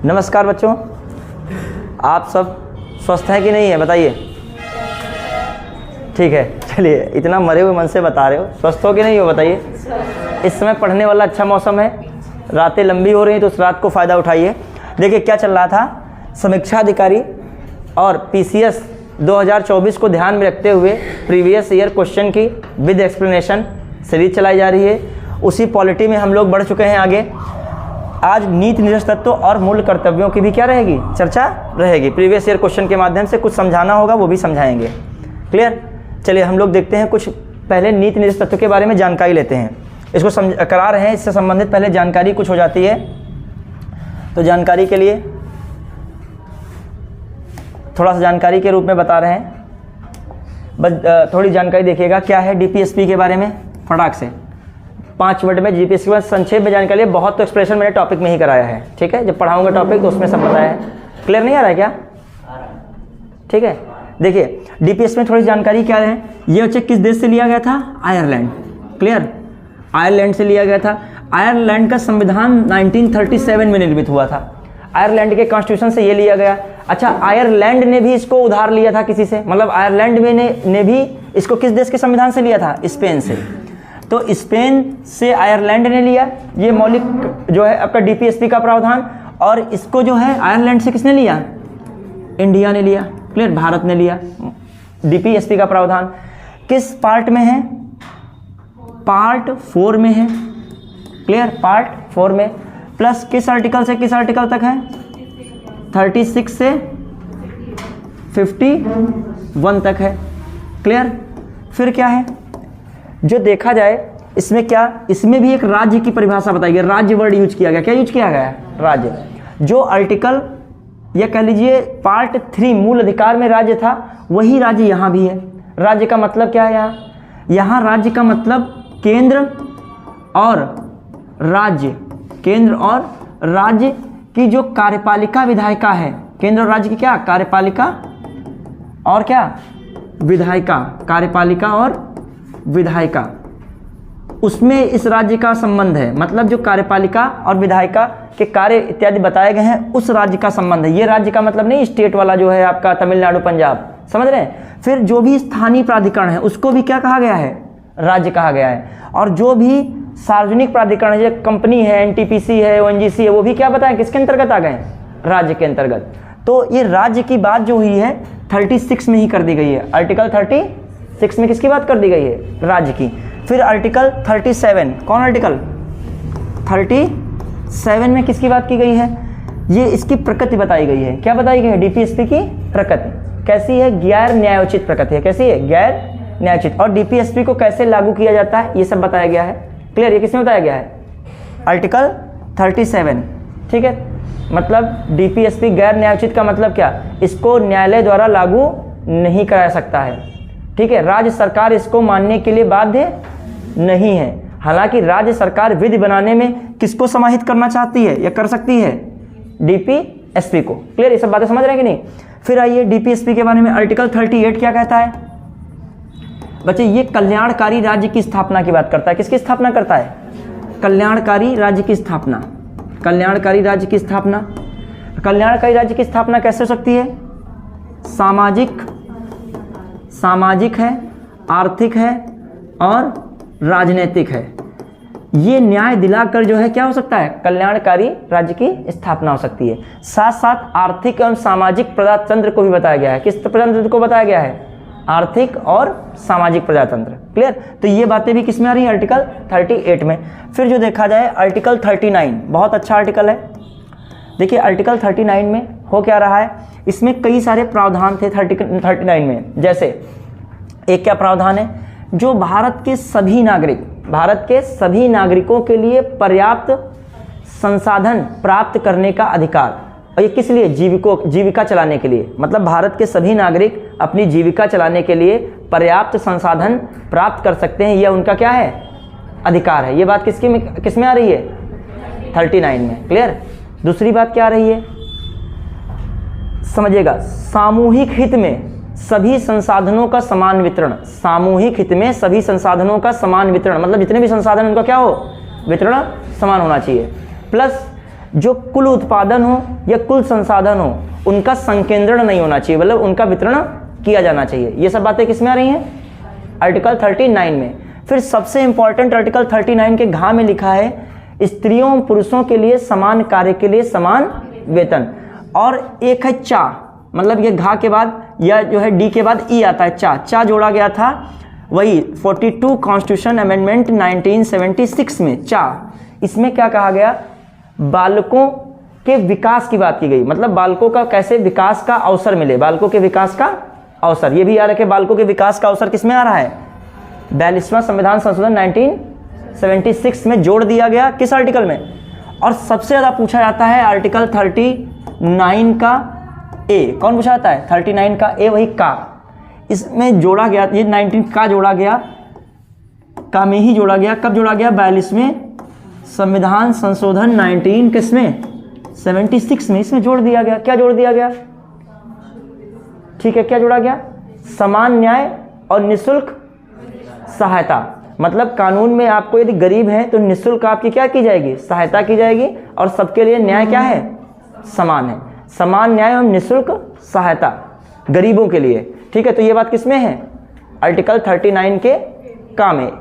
नमस्कार बच्चों, आप सब स्वस्थ हैं कि नहीं है बताइए। ठीक है, चलिए इतना मरे हुए मन से बता रहे हो, स्वस्थ हो कि नहीं हो बताइए। इस समय पढ़ने वाला अच्छा मौसम है, रातें लंबी हो रही हैं तो उस रात को फ़ायदा उठाइए। देखिए क्या चल रहा था, समीक्षा अधिकारी और पीसीएस 2024 को ध्यान में रखते हुए प्रीवियस ईयर क्वेश्चन की विद एक्सप्लेनेशन सीरीज चलाई जा रही है। उसी पॉलिटी में हम लोग बढ़ चुके हैं आगे। आज नीति निरस्त तत्व और मूल कर्तव्यों की भी क्या रहेगी, चर्चा रहेगी। प्रीवियस ईयर क्वेश्चन के माध्यम से कुछ समझाना होगा, वो भी समझाएंगे। क्लियर। चलिए हम लोग देखते हैं, कुछ पहले नीति निरस्त तत्व के बारे में जानकारी लेते हैं। इसको करा रहे हैं, इससे संबंधित पहले जानकारी कुछ हो जाती है। तो जानकारी के लिए थोड़ा सा जानकारी के रूप में बता रहे हैं, बस थोड़ी जानकारी देखिएगा। क्या है डीपीएसपी के बारे में, फटाक से 5 मिनट में जीपीएससी के बाद संक्षेप में जानकारी लिए। बहुत तो एक्सप्रेशन मैंने टॉपिक में ही कराया है, ठीक है। जब पढ़ाऊंगा टॉपिक तो उसमें सब बताया है। क्लियर नहीं आ रहा है क्या? ठीक है। देखिए डीपीएस में थोड़ी जानकारी क्या है। ये बच्चे किस देश से लिया गया था? आयरलैंड। क्लियर, आयरलैंड से लिया गया था। आयरलैंड का संविधान 1937 में निर्मित हुआ था। आयरलैंड के कॉन्स्टिट्यूशन से ये लिया गया। अच्छा, आयरलैंड ने भी इसको उधार लिया था किसी से, मतलब आयरलैंड में ने भी इसको किस देश के संविधान से लिया था? स्पेन से। तो स्पेन से आयरलैंड ने लिया ये मौलिक जो है आपका डीपीएसपी का प्रावधान। और इसको जो है आयरलैंड से किसने लिया? इंडिया ने लिया। क्लियर, भारत ने लिया डीपीएसपी का प्रावधान। किस पार्ट में है? पार्ट 4 में है। क्लियर, पार्ट 4 में। प्लस किस आर्टिकल से किस आर्टिकल तक है? 36 से 51 तक है। क्लियर। फिर क्या है जो देखा जाए इसमें, क्या इसमें भी एक राज्य की परिभाषा बताई गई। राज्य वर्ड यूज किया गया। क्या यूज किया गया है? राज्य। जो आर्टिकल या कह लीजिए पार्ट 3 मूल अधिकार में राज्य था, वही राज्य यहाँ भी है। राज्य का मतलब क्या है? यहाँ राज्य का मतलब केंद्र और राज्य, केंद्र और राज्य की जो कार्यपालिका विधायिका है। केंद्र और राज्य की क्या कार्यपालिका और क्या विधायिका, कार्यपालिका और विधायिका, उसमें इस राज्य का संबंध है। मतलब जो कार्यपालिका और विधायिका के कार्य इत्यादि बताए गए हैं, उस राज्य का संबंध है। ये राज्य का मतलब नहीं स्टेट वाला जो है आपका तमिलनाडु पंजाब, समझ रहे हैं। फिर जो भी स्थानीय प्राधिकरण है उसको भी क्या कहा गया है? राज्य कहा गया है। और जो भी सार्वजनिक प्राधिकरण है, कंपनी है, एनटीपीसी है, ओएनजीसी है, वो भी क्या बताएं किसके अंतर्गत आ गए? राज्य के अंतर्गत। तो ये राज्य की बात जो हुई है 36 में ही कर दी गई है। आर्टिकल 36 में किसकी बात कर दी गई है? राज्य की। फिर आर्टिकल 37, कौन आर्टिकल 37 में किसकी बात की गई है? ये इसकी प्रकृति बताई गई है। क्या बताई गई है? डीपीएसपी की प्रकृति कैसी है? गैर न्यायोचित प्रकृति है। कैसी है? गैर न्यायोचित। और डीपीएसपी को कैसे लागू किया जाता है ये सब बताया गया है। क्लियर, ये किसमें बताया गया है? आर्टिकल 37। ठीक है, मतलब डीपीएसपी गैर न्यायोचित का मतलब क्या? इसको न्यायालय द्वारा लागू नहीं कराया सकता है। ठीक है, राज्य सरकार इसको मानने के लिए बाध्य नहीं है। हालांकि राज्य सरकार विधि बनाने में किसको समाहित करना चाहती है या कर सकती है? डीपीएसपी को। क्लियर, ये सब बातें समझ रहे हैं कि नहीं? फिर आइए डीपीएसपी के बारे में। आर्टिकल 38 क्या कहता है बच्चे? ये कल्याणकारी राज्य की स्थापना की बात करता है। किसकी स्थापना करता है? कल्याणकारी राज्य की स्थापना। कल्याणकारी राज्य की स्थापना। कल्याणकारी राज्य की स्थापना कैसे हो सकती है? सामाजिक है, आर्थिक है और राजनीतिक है। ये न्याय दिलाकर जो है क्या हो सकता है? कल्याणकारी राज्य की स्थापना हो सकती है। साथ साथ आर्थिक एवं सामाजिक प्रजातंत्र को भी बताया गया है। किस प्रजातंत्र को बताया गया है? आर्थिक और सामाजिक प्रजातंत्र। क्लियर, तो ये बातें भी किस में आ रही है? आर्टिकल 38 में। फिर जो देखा जाए आर्टिकल 39, बहुत अच्छा आर्टिकल है। देखिए आर्टिकल 39 में हो क्या रहा है, इसमें कई सारे प्रावधान थे 39 में। जैसे एक क्या प्रावधान है? जो भारत के सभी नागरिकों के लिए पर्याप्त संसाधन प्राप्त करने का अधिकार। और ये किस लिए? जीविका चलाने के लिए। मतलब भारत के सभी नागरिक अपनी जीविका चलाने के लिए पर्याप्त संसाधन प्राप्त कर सकते हैं, यह उनका क्या है? अधिकार है। ये बात किस में आ रही है? 39 में। क्लियर। दूसरी बात क्या आ रही है समझिएगा? सामूहिक हित में सभी संसाधनों का समान वितरण। सामूहिक हित में सभी संसाधनों का समान वितरण, मतलब जितने भी संसाधन उनका क्या हो? वितरण समान होना चाहिए। प्लस जो कुल उत्पादन हो या कुल संसाधन हो उनका संकेंद्रण नहीं होना चाहिए, मतलब उनका वितरण किया जाना चाहिए। ये सब बातें किसमें आ रही हैं? आर्टिकल 39 में। फिर सबसे इंपॉर्टेंट आर्टिकल 39 के घ में लिखा है स्त्रियों पुरुषों के लिए समान कार्य के लिए समान वेतन। और एक है चा, मतलब ये घ के बाद या जो है डी के बाद ई आता है, चा जोड़ा गया था वही 42 कॉन्स्टिट्यूशन अमेंडमेंट 1976 में चा। इसमें क्या कहा गया? बालकों के विकास की बात की गई, मतलब बालकों का कैसे विकास का अवसर मिले, बालकों के विकास का अवसर। ये भी याद रखें, बालकों के विकास का अवसर किसमें आ रहा है? 42वां संविधान संशोधन 1976 में जोड़ दिया गया। किस आर्टिकल में? और सबसे ज़्यादा पूछा जाता है आर्टिकल 39 का ए। कौन पूछा जाता है? 39 का ए, वही का। इसमें जोड़ा गया, ये 19 का जोड़ा गया, का में ही जोड़ा गया। कब जोड़ा गया? 42वें संविधान संशोधन 19 किसमें? 76 में इसमें जोड़ दिया गया। क्या जोड़ दिया गया? ठीक है, क्या जोड़ा गया? समान न्याय और निःशुल्क सहायता। मतलब कानून में आपको यदि गरीब हैं तो निःशुल्क आपकी क्या की जाएगी? सहायता की जाएगी। और सबके लिए न्याय क्या है? समान है। समान न्याय एवं निःशुल्क सहायता गरीबों के लिए। ठीक है, तो ये बात किसमें है? आर्टिकल 39 के का में।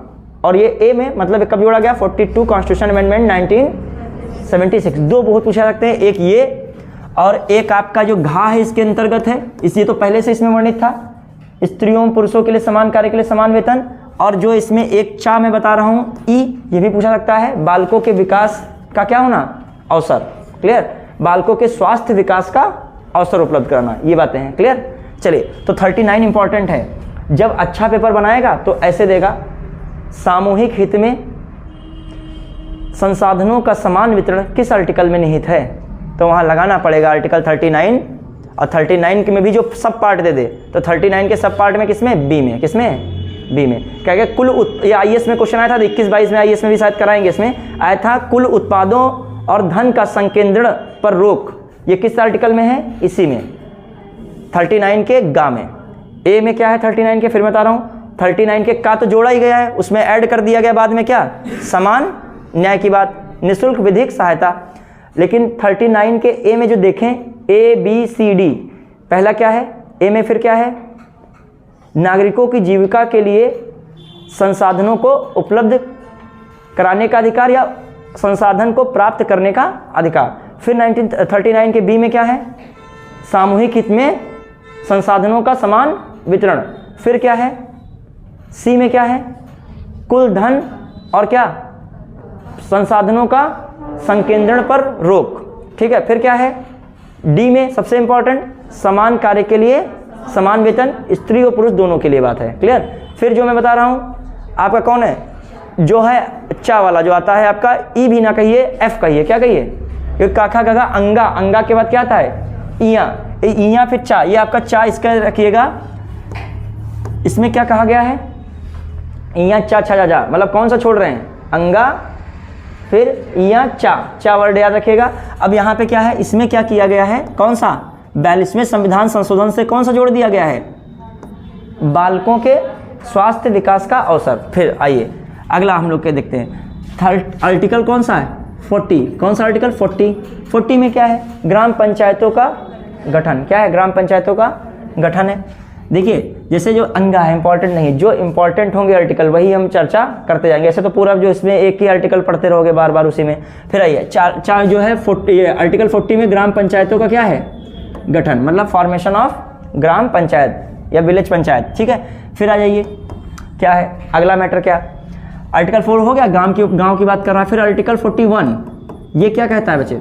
और ये ए में, मतलब कब जोड़ा गया? 42 कॉन्स्टिट्यूशन अमेंडमेंट 1976। दो बहुत पूछा सकते हैं, एक ये और एक आपका जो घा है इसके अंतर्गत है, इसलिए तो पहले से इसमें वर्णित था स्त्रियों पुरुषों के लिए समान कार्य के लिए समान वेतन। और जो इसमें एक चा मैं बता रहा हूँ ई, ये भी पूछा सकता है बालकों के विकास का क्या होना? अवसर। क्लियर? बालकों के स्वास्थ्य विकास का अवसर उपलब्ध कराना, ये बातें हैं। क्लियर? चलिए, तो 39 इंपॉर्टेंट है। जब अच्छा पेपर बनाएगा तो ऐसे देगा, सामूहिक हित में संसाधनों का समान वितरण किस आर्टिकल में निहित है? तो वहां लगाना पड़ेगा आर्टिकल 39। और 39 में भी जो सब पार्ट दे दे, तो 39 के सब पार्ट में किसमें? बी में। किसमें? बी में। क्या क्या? कुल ये आईएएस में क्वेश्चन आया था 21-22 में, आईएएस में भी शायद कराएंगे। इसमें आया था कुल उत्पादों और धन का संकेंद्रण पर रोक। ये किस आर्टिकल में है? इसी में, 39 के गा में। ए में क्या है 39 के? फिर बता रहा हूँ, 39 के का तो जोड़ा ही गया है, उसमें ऐड कर दिया गया बाद में क्या? समान न्याय की बात, निःशुल्क विधिक सहायता। लेकिन 39 के ए में जो देखें, ए बी सी डी, पहला क्या है ए में? फिर क्या है? नागरिकों की जीविका के लिए संसाधनों को उपलब्ध कराने का अधिकार या संसाधन को प्राप्त करने का अधिकार। फिर 1939 के बी में क्या है? सामूहिक हित में संसाधनों का समान वितरण। फिर क्या है? सी में क्या है? कुल धन और क्या? संसाधनों का संकेंद्रण पर रोक। ठीक है, फिर क्या है? डी में सबसे इंपॉर्टेंट, समान कार्य के लिए समान वेतन, स्त्री और पुरुष दोनों के लिए बात है। क्लियर? फिर जो मैं बता रहा हूं आपका कौन है? जो है चा वाला जो आता है आपका, ई भी ना कहिए, एफ कहिए। क्या कहिए? क्योंकि काखा गगा अंगा, अंगा के बाद क्या आता है? इया, इया फिर चा, ये आपका चा इसका रखिएगा। इसमें क्या कहा गया है? इया चा छा जा, मतलब कौन सा छोड़ रहे हैं? अंगा, फिर इया चा वर्ड याद रखिएगा। अब यहाँ पे क्या है? इसमें क्या किया गया है? कौन सा? 42वें संविधान संशोधन से कौन सा जोड़ दिया गया है? बालकों के स्वास्थ्य विकास का अवसर। फिर आइए अगला हम लोग के देखते हैं, आर्टिकल कौन सा है? 40। कौन सा आर्टिकल? 40 में क्या है? ग्राम पंचायतों का गठन। क्या है? ग्राम पंचायतों का गठन है। देखिए, जैसे जो अंगा है इंपॉर्टेंट नहीं, जो इंपॉर्टेंट होंगे आर्टिकल वही हम चर्चा करते जाएंगे। ऐसे तो पूरा जो इसमें एक ही आर्टिकल पढ़ते रहोगे बार बार उसी में। फिर आइए चार जो है 40, आर्टिकल 40 में ग्राम पंचायतों का क्या है? गठन, मतलब फॉर्मेशन ऑफ ग्राम पंचायत या विलेज पंचायत। ठीक है, फिर आ जाइए क्या है अगला मैटर? क्या आर्टिकल 4 हो गया, गांव की बात कर रहा है। फिर आर्टिकल 41 ये क्या कहता है बच्चे?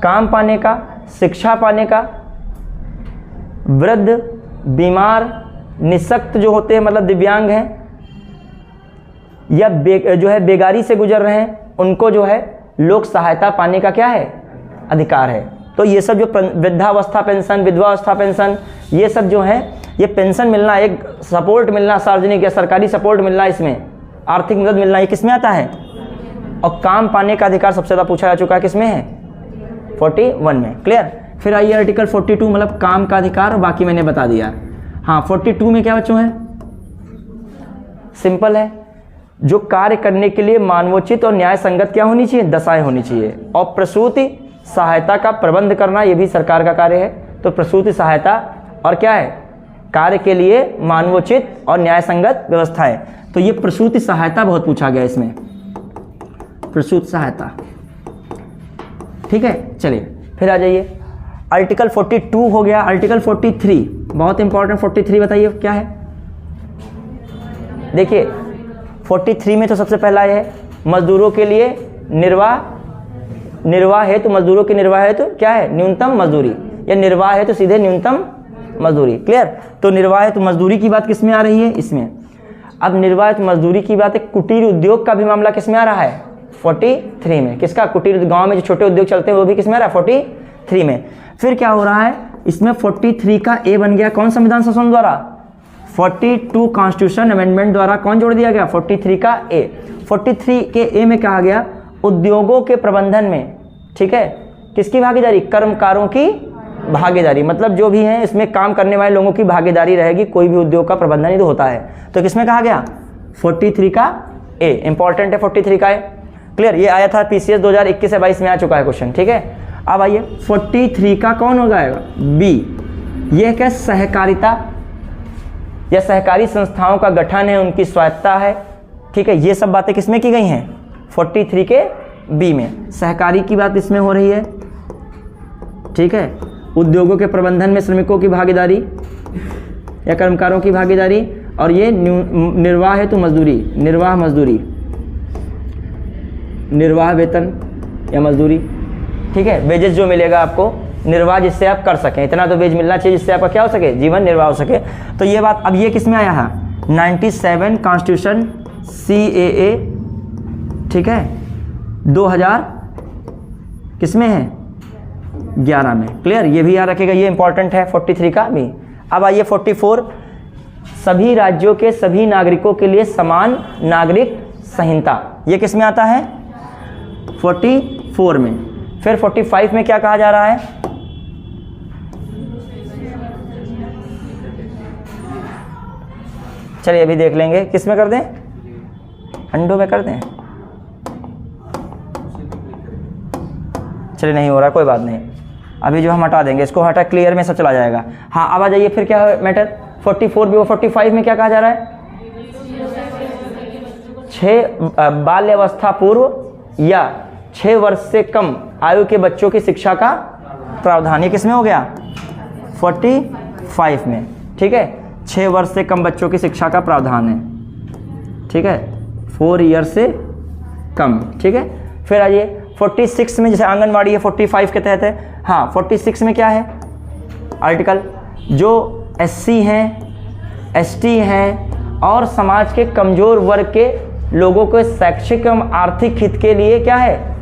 काम पाने का, शिक्षा पाने का, वृद्ध, बीमार, निःशक्त जो होते हैं मतलब दिव्यांग हैं या जो है बेगारी से गुजर रहे हैं, उनको जो है लोक सहायता पाने का क्या है? अधिकार है। तो ये सब जो वृद्धावस्था पेंशन, विधवावस्था पेंशन, ये सब जो है ये पेंशन मिलना, एक सपोर्ट मिलना, सार्वजनिक या सरकारी सपोर्ट मिलना, इसमें आर्थिक मदद मिलना, ये किसमें आता है? और काम पाने का अधिकार सबसे ज़्यादा पूछा जा चुका है, किसमें है? 41 में। क्लियर? फिर आइए आर्टिकल 42 मतलब काम का अधिकार, और बाकी मैंने बता दिया। हाँ, 42 में क्या बच्चों है? सिंपल है, जो कार्य करने के लिए मानवोचित और न्याय संगत क्या होनी चाहिए, दशाएं होनी चाहिए। और प्रसूति सहायता का प्रबंध करना ये भी सरकार का कार्य है। तो प्रसूति सहायता और क्या है, कार्य के लिए मानवोचित और न्याय संगत व्यवस्थाएं। तो ये प्रसूति सहायता बहुत पूछा गया इसमें, प्रसूति सहायता। ठीक है, चलिए फिर आ जाइए। आर्टिकल 42 हो गया। आर्टिकल 43 बहुत इंपॉर्टेंट। 43 बताइए क्या है। देखिए 43 में तो सबसे पहला है मजदूरों के लिए निर्वाह है तो मजदूरों के निर्वाह है तो क्या है, न्यूनतम मजदूरी, या निर्वाह है तो सीधे न्यूनतम मजदूरी। क्लियर। तो निर्वाह है तो मजदूरी की बात किस में आ रही है, इसमें। अब निर्वाह है तो मजदूरी की बात है। कुटीर उद्योग का भी मामला किस में आ रहा है, 43 में। किसका, कुटीर, गांव में जो छोटे उद्योग चलते हैं वो भी किस में आ रहा है, 43 में। फिर क्या हो रहा है इसमें, 43 का ए बन गया कौन, संविधान संशोधन द्वारा, 42 कॉन्स्टिट्यूशन अमेंडमेंट द्वारा कौन जोड़ दिया गया, 43 का ए। 43 के ए में कहा गया उद्योगों के प्रबंधन में, ठीक है, किसकी भागीदारी, कर्मकारों की भागीदारी, मतलब जो भी है इसमें काम करने वाले लोगों की भागीदारी रहेगी। कोई भी उद्योग का प्रबंधन ही तो होता है। तो किसमें कहा गया, 43 का ए। इंपॉर्टेंट है 43 का ए। क्लियर। ये आया था पीसीएस 2021 से 22 में आ चुका है क्वेश्चन। ठीक है, अब आइए 43 का कौन हो जाएगा, बी। ये क्या, सहकारिता या सहकारी संस्थाओं का गठन है, उनकी स्वायत्ता है। ठीक है, ये सब बातें किसमें की गई हैं, 43 के बी में। सहकारी की बात इसमें हो रही है। ठीक है, उद्योगों के प्रबंधन में श्रमिकों की भागीदारी या कर्मकारों की भागीदारी, और ये निर्वाह है तो मजदूरी, निर्वाह मजदूरी, निर्वाह वेतन या मजदूरी। ठीक है, वेजेस जो मिलेगा आपको, निर्वाह जिससे आप कर सकें, इतना तो वेज मिलना चाहिए जिससे आपका क्या हो सके, जीवन निर्वाह हो सके। तो ये बात, अब ये किस में आया है, 97 कॉन्स्टिट्यूशन CAA। ठीक है, 2000 किस में है, 11 में। क्लियर, ये भी याद रखेगा, ये इंपॉर्टेंट है 43 का भी। अब आइए 44, सभी राज्यों के सभी नागरिकों के लिए समान नागरिक संहिता। ये किस में आता है, 44 में। फिर 45 में क्या कहा जा रहा है, चलिए अभी देख लेंगे, किस में कर दें, अंडों में कर दें, चलिए नहीं हो रहा, कोई बात नहीं, अभी जो हम हटा देंगे इसको, हटा क्लियर में सब चला जाएगा। हाँ, अब आ जाइए फिर क्या है मैटर, 44 भी। 45 में क्या कहा जा रहा है, 6 बाल्यावस्था पूर्व या 6 वर्ष से कम आयु के बच्चों की शिक्षा का प्रावधान। ये किसमें हो गया, 45 में। ठीक है, 6 वर्ष से कम बच्चों की शिक्षा का प्रावधान है। ठीक है, 4 ईयर से कम। ठीक है, फिर आइए 46 में, जैसे आंगनवाड़ी है 45 के तहत है। हाँ, 46 में क्या है आर्टिकल, जो SC हैं, ST हैं और समाज के कमजोर वर्ग के लोगों को शैक्षिक एवं आर्थिक हित के लिए क्या है,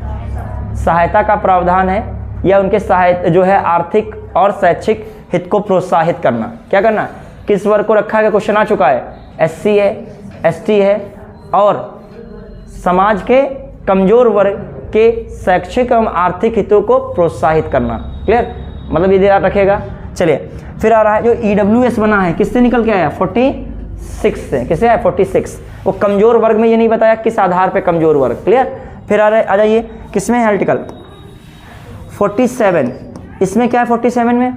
सहायता का प्रावधान है, या उनके सहायता जो है आर्थिक और शैक्षिक हित को प्रोत्साहित करना। क्या करना, किस वर्ग को रखा है, क्वेश्चन आ चुका है, SC है, ST है और समाज के कमजोर वर्ग के शैक्षिक एवं आर्थिक हितों को प्रोत्साहित करना। क्लियर, मतलब ये याद रखेगा। चलिए फिर आ रहा है जो EWS बना है, किससे निकल के आया, 46 से। किससे आया, 46। वो कमजोर वर्ग में ये नहीं बताया किस आधार पे कमजोर वर्ग। क्लियर, फिर आ जाइए किसमें है आर्टिकल 47। इसमें क्या है 47 में,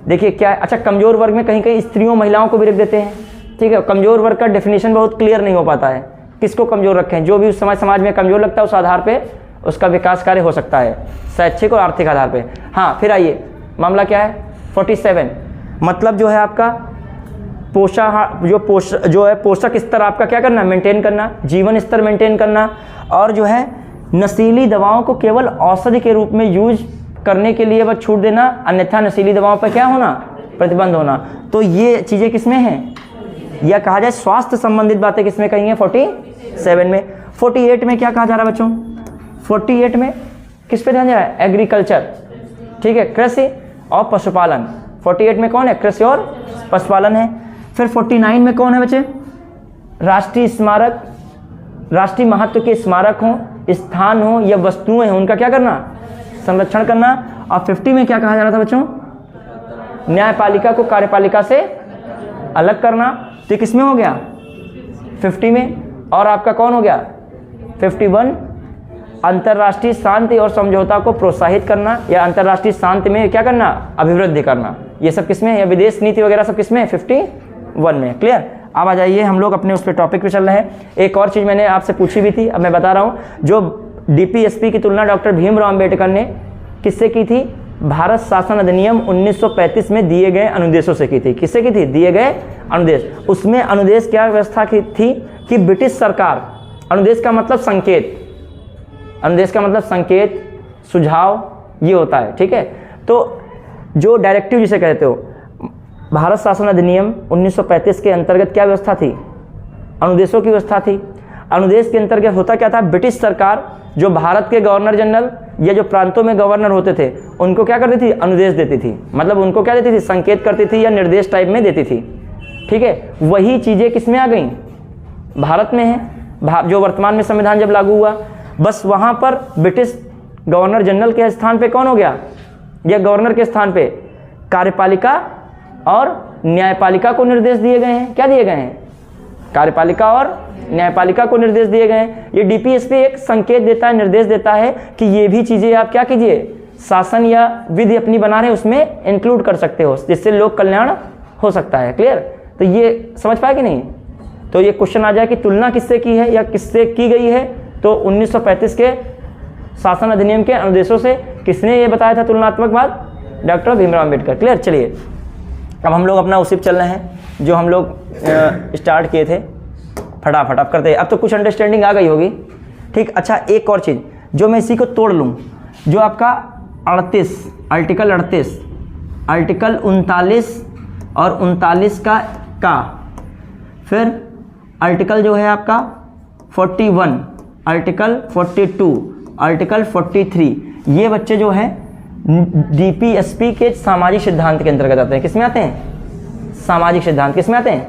देखिए क्या है, अच्छा कमजोर वर्ग में कहीं कहीं स्त्रियों महिलाओं को भी रख देते हैं। ठीक है, कमजोर वर्ग का डेफिनेशन बहुत क्लियर नहीं हो पाता है, किसको कमजोर रखें, जो भी उस समाज में कमजोर लगता है उस आधार पे उसका विकास कार्य हो सकता है, शैक्षिक और आर्थिक आधार पे। हाँ, फिर आइए मामला क्या है 47, मतलब जो है आपका पोषक स्तर आपका क्या करना, मेंटेन करना, जीवन स्तर मेंटेन करना, और जो है नशीली दवाओं को केवल औषधि के रूप में यूज करने के लिए वह छूट देना, अन्यथा नशीली दवाओं पर क्या होना, प्रतिबंध होना। तो ये चीज़ें किसमें हैं, या कहा जाए स्वास्थ्य संबंधित बातें किसमें कही हैं, 47 में। 48 में क्या कहा जा रहा है बच्चों, 48 में किस पे ध्यान दे रहा है, एग्रीकल्चर। ठीक है, कृषि और पशुपालन। 48 में कौन है, कृषि और पशुपालन है। फिर 49 में कौन है बच्चे, राष्ट्रीय स्मारक, राष्ट्रीय महत्व के स्मारक हो, स्थान हो या वस्तुएं हो, उनका क्या करना, संरक्षण करना। और 50 में क्या कहा जा रहा था बच्चों, न्यायपालिका को कार्यपालिका से अलग करना। तो किसमें हो गया 50 में, और आपका कौन हो गया 51 अंतर्राष्ट्रीय शांति और समझौता को प्रोत्साहित करना या अंतर्राष्ट्रीय शांति में क्या करना, अभिवृद्धि करना। ये सब किसमें है, या विदेश नीति वगैरह सब किसमें है 51 में। क्लियर। अब आ जाइए हम लोग अपने उस पर टॉपिक पे चल रहे हैं। एक और चीज़ मैंने आपसे पूछी भी थी, अब मैं बता रहा हूँ। जो DPSP की तुलना डॉक्टर भीमराव अंबेडकर ने किससे की थी, भारत शासन अधिनियम 1935 में दिए गए अनुदेशों से की थी। किससे की थी, दिए गए अनुदेश। उसमें अनुदेश क्या व्यवस्था की थी कि ब्रिटिश सरकार, अनुदेश का मतलब संकेत, अनुदेश का मतलब संकेत, सुझाव, ये होता है। ठीक है। तो जो डायरेक्टिव जिसे कहते हो, भारत शासन अधिनियम 1935 के अंतर्गत क्या व्यवस्था थी, अनुदेशों की व्यवस्था थी। अनुदेश के अंतर्गत होता क्या था, ब्रिटिश सरकार जो भारत के गवर्नर जनरल या जो प्रांतों में गवर्नर होते थे उनको क्या करती थी, अनुदेश देती थी। मतलब उनको क्या देती थी, संकेत करती थी या निर्देश टाइप में देती थी। ठीक है। वही चीज़ें किसमें आ गई, भारत में है। जो वर्तमान में संविधान जब लागू हुआ, बस वहाँ पर ब्रिटिश गवर्नर जनरल के स्थान पे कौन हो गया, या गवर्नर के स्थान पे कार्यपालिका और न्यायपालिका को निर्देश दिए गए हैं। क्या दिए गए हैं, कार्यपालिका और न्यायपालिका को निर्देश दिए गए हैं। ये DPSP एक संकेत देता है, निर्देश देता है कि ये भी चीज़ें आप क्या कीजिए, शासन या विधि अपनी बना रहे हैं उसमें इंक्लूड कर सकते हो, जिससे लोक कल्याण हो सकता है। क्लियर। तो ये समझ पाए कि नहीं। तो ये क्वेश्चन आ जाए कि तुलना किससे की है या किससे की गई है, तो 1935 के शासन अधिनियम के अनुदेशों से। किसने ये बताया था तुलनात्मक बात, डॉक्टर भीमराव अम्बेडकर। क्लियर। चलिए अब हम लोग अपना उसी पे चल रहे हैं जो हम लोग स्टार्ट किए थे, फटाफट अब करते हैं। अब तो कुछ अंडरस्टैंडिंग आ गई होगी। ठीक। अच्छा, एक और चीज़ जो मैं इसी को तोड़ लूँ, जो आपका 38 आर्टिकल 38 आर्टिकल 39 और 39 का फिर आर्टिकल जो है आपका 41 आर्टिकल 42 आर्टिकल 43, ये बच्चे जो है DPSP के सामाजिक सिद्धांत के अंतर्गत आते हैं। किसमें आते हैं, सामाजिक सिद्धांत। किसमें आते हैं,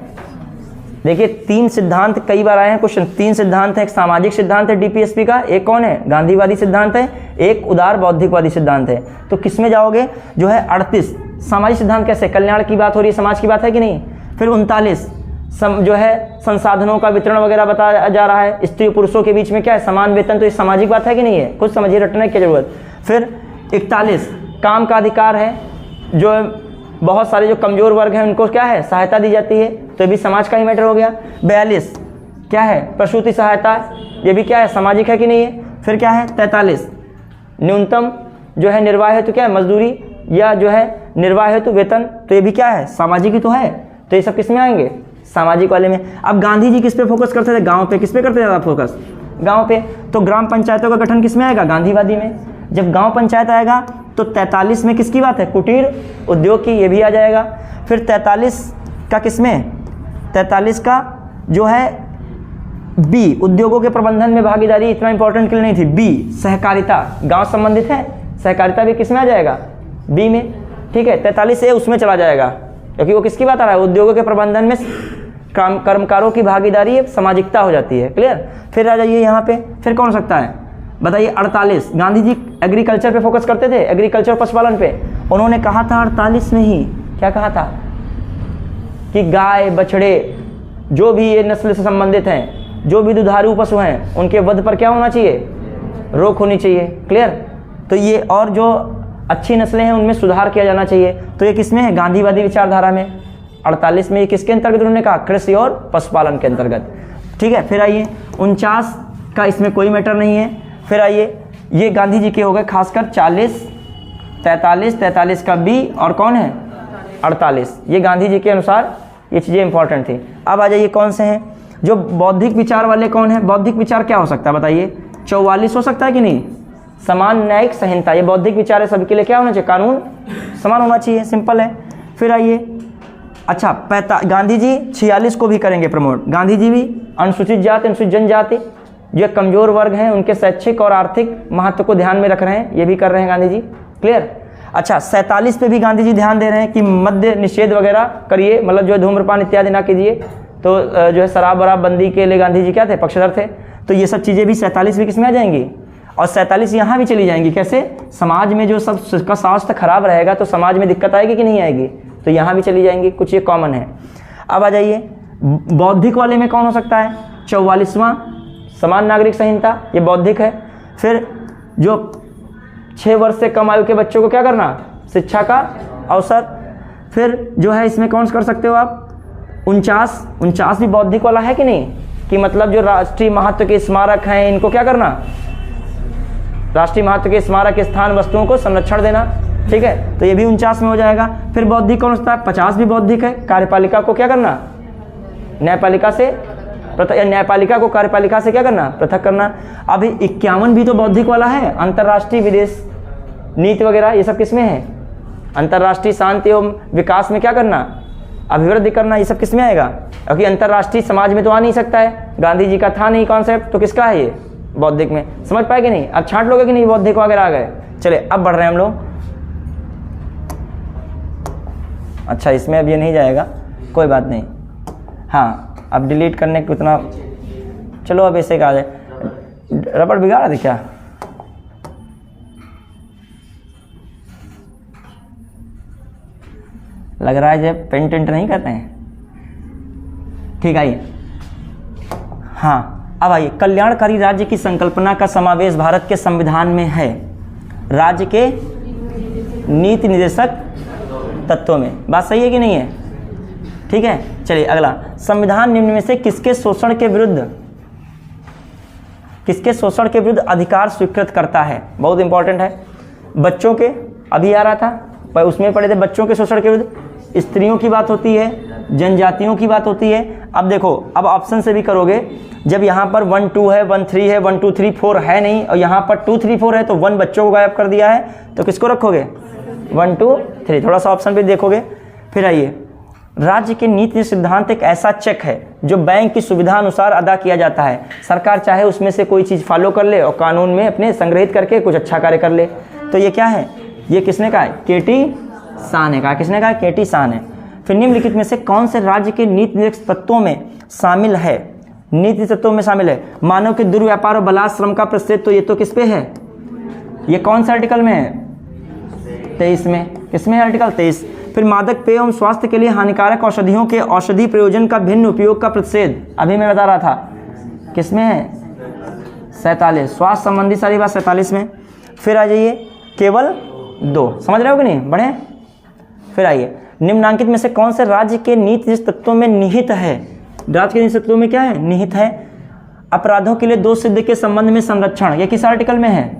देखिए 3 सिद्धांत कई बार आए हैं क्वेश्चन। 3 सिद्धांत है, एक सामाजिक सिद्धांत है DPSP का, एक कौन है, गांधीवादी सिद्धांत है, एक उदार बौद्धिकवादी सिद्धांत है। तो किसमें जाओगे, जो है 38 सामाजिक सिद्धांत कैसे, कल्याण की बात हो रही है, समाज की बात है कि नहीं। फिर 39 जो है संसाधनों का वितरण वगैरह बताया जा रहा है, स्त्री पुरुषों के बीच में क्या है, समान वेतन, तो ये सामाजिक बात है कि नहीं है, कुछ समझिए, रटने की जरूरत। फिर 41 काम का अधिकार है, जो बहुत सारे जो कमजोर वर्ग हैं उनको क्या है, सहायता दी जाती है, तो ये भी समाज का ही मैटर हो गया। 42 क्या है, प्रसूति सहायता, ये भी क्या है, सामाजिक है कि नहीं है। फिर क्या है 43 न्यूनतम जो है निर्वाह हेतु क्या है, मजदूरी या जो है निर्वाह हेतु वेतन, तो ये भी क्या है, सामाजिक ही तो है। तो ये सब किस में आएंगे, सामाजिक वाले में। अब गांधी जी किस पे फोकस करते थे, गांव पे। किस पे करते थे फोकस, गांव पे। तो ग्राम पंचायतों का गठन किस में आएगा, गांधीवादी में। जब गांव पंचायत आएगा तो 43 में किसकी बात है, कुटीर उद्योग की, ये भी आ जाएगा। फिर 43 का किस में, 43 का जो है बी, उद्योगों के प्रबंधन में भागीदारी, इतना इंपॉर्टेंट के लिए नहीं थी। बी सहकारिता, गांव संबंधित है, सहकारिता भी किस में आ जाएगा, बी में। ठीक है। 43 उसमें चला जाएगा, क्योंकि वो किसकी बात आ रहा है, उद्योगों के प्रबंधन में कर्मकारों की भागीदारी, सामाजिकता हो जाती है। क्लियर। फिर आ जाइए यहाँ पे, फिर कौन हो सकता है बताइए। 48 गांधी जी एग्रीकल्चर पे फोकस करते थे, एग्रीकल्चर पशुपालन पे। उन्होंने कहा था 48 में ही, क्या कहा था, कि गाय बछड़े जो भी ये नस्ल से संबंधित हैं, जो भी दुधारू पशु हैं, उनके वध पर क्या होना चाहिए, रोक होनी चाहिए। क्लियर। तो ये और जो अच्छी नस्लें हैं उनमें सुधार किया जाना चाहिए। तो ये किसमें है, गांधीवादी विचारधारा में। 48 में ये किसके अंतर्गत उन्होंने कहा, कृषि और पशुपालन के अंतर्गत। ठीक है। फिर आइए 49 का, इसमें कोई मैटर नहीं है। फिर आइए ये गांधी जी के हो गए खासकर 40 43 का बी, और कौन है 48, ये गांधी जी के अनुसार ये चीज़ें इंपॉर्टेंट थी। अब आ जाइए कौन से हैं, जो बौद्धिक विचार वाले कौन है। बौद्धिक विचार क्या हो सकता है बताइए, 44 हो सकता है कि नहीं, समान न्यायिक संहिता, ये बौद्धिक विचार है, सबके लिए क्या होना चाहिए, कानून समान होना चाहिए, सिंपल है। फिर आइए अच्छा गांधी जी 46 को भी करेंगे प्रमोट। गांधी जी भी अनुसूचित जाति, अनुसूचित जनजाति, जो कमजोर वर्ग हैं उनके शैक्षिक और आर्थिक महत्व को ध्यान में रख रहे हैं, ये भी कर रहे हैं गांधी जी। क्लियर। अच्छा 47 पे भी गांधी जी ध्यान दे रहे हैं कि मद्य निषेध वगैरह करिए, मतलब जो है धूम्रपान इत्यादि ना कीजिए। तो जो है शराब वराब बंदी के लिए गांधी जी क्या थे, पक्षधर थे। तो ये सब चीज़ें भी 47 भी किसमें आ जाएंगी, और 47 यहाँ भी चली जाएंगी। कैसे, समाज में जो सब का स्वास्थ्य खराब रहेगा तो समाज में दिक्कत आएगी कि नहीं आएगी, तो यहाँ भी चली जाएंगी, कुछ ये कॉमन है। अब आ जाइए बौद्धिक वाले में कौन हो सकता है? 44वां समान नागरिक संहिता, ये बौद्धिक है। फिर जो 6 वर्ष से कम आयु के बच्चों को क्या करना? शिक्षा का अवसर। फिर जो है इसमें कौन कर सकते हो आप? 49 भी बौद्धिक वाला है कि नहीं, कि मतलब जो राष्ट्रीय महत्व के स्मारक हैं इनको क्या करना? राष्ट्रीय महत्व के स्मारक स्थान वस्तुओं को संरक्षण देना, ठीक है, तो ये भी 49 में हो जाएगा। फिर बौद्धिक कौन सा है? 50 भी बौद्धिक है। कार्यपालिका को क्या करना? न्यायपालिका से न्यायपालिका को कार्यपालिका से क्या करना? पृथक करना। अभी 51 भी तो बौद्धिक वाला है। अंतर्राष्ट्रीय विदेश नीति वगैरह ये सब किसमें है? अंतर्राष्ट्रीय शांति एवं विकास में क्या करना? अभिवृद्धि करना, ये सब किसमें आएगा? क्योंकि अंतर्राष्ट्रीय समाज में तो आ नहीं सकता है, गांधी जी का था नहीं कॉन्सेप्ट, तो किसका है ये? बौद्धिक में। समझ पाए कि नहीं? अब छांट लोगे कि नहीं बौद्धिक वगैरह आ गए? चले अब बढ़ रहे हैं हम लोग। अच्छा इसमें अब ये नहीं जाएगा, कोई बात नहीं। हाँ अब डिलीट करने को उतना, चलो अब ऐसे का आ जाए। रबड़ बिगाड़ा थे क्या? लग रहा है जब पेंट नहीं करते हैं। ठीक आइए, हाँ अब आइए, कल्याणकारी राज्य की संकल्पना का समावेश भारत के संविधान में है राज्य के नीति निर्देशक तत्वों में। बात सही है कि नहीं है? ठीक है, चलिए अगला। संविधान निम्न में से किसके शोषण के विरुद्ध अधिकार स्वीकृत करता है? बहुत इंपॉर्टेंट है। बच्चों के, अभी आ रहा था पर उसमें पढ़े थे, बच्चों के शोषण के विरुद्ध, स्त्रियों की बात होती है, जनजातियों की बात होती है। अब देखो, अब ऑप्शन से भी करोगे, जब यहाँ पर 1 2 है, 1 3 है, 1 2 3 4 है नहीं, और यहाँ पर 2 3 4 है, तो 1 बच्चों को गायब कर दिया है, तो किसको रखोगे? 1 2 3। थोड़ा सा ऑप्शन भी देखोगे। फिर आइए, राज्य के नीति सिद्धांत एक ऐसा चेक है जो बैंक की सुविधा अनुसार अदा किया जाता है। सरकार चाहे उसमें से कोई चीज़ फॉलो कर ले और कानून में अपने संग्रहित करके कुछ अच्छा कार्य कर ले। तो ये क्या है? ये किसने कहा है? केटी शाह ने कहा। किसने कहा? केटी शाह ने। फिर निम्नलिखित में से कौन से राज्य के नीति निर्देशक तत्वों में शामिल है? नीति तत्वों में शामिल है मानव के दुर्व्यापार और बलात्श्रम का प्रतिषेध। तो ये तो किस पे है? ये कौन सा आर्टिकल में है? 23 में। किसमें है? आर्टिकल 23। फिर मादक पेय एवं स्वास्थ्य के लिए हानिकारक औषधियों के औषधि प्रयोजन का भिन्न उपयोग का प्रतिषेध, अभी मैं बता रहा था, किसमें है? 47। स्वास्थ्य संबंधी सारी बात 47 में। फिर आ जाइए, केवल 2। समझ रहे हो कि नहीं? बढ़े। फिर आइए, निम्नांकित में से कौन से राज्य के नीति तत्वों में निहित है? राज्य के नीति तत्वों में क्या है? निहित है। अपराधों के लिए दोष सिद्ध के संबंध में संरक्षण, ये किस आर्टिकल में है?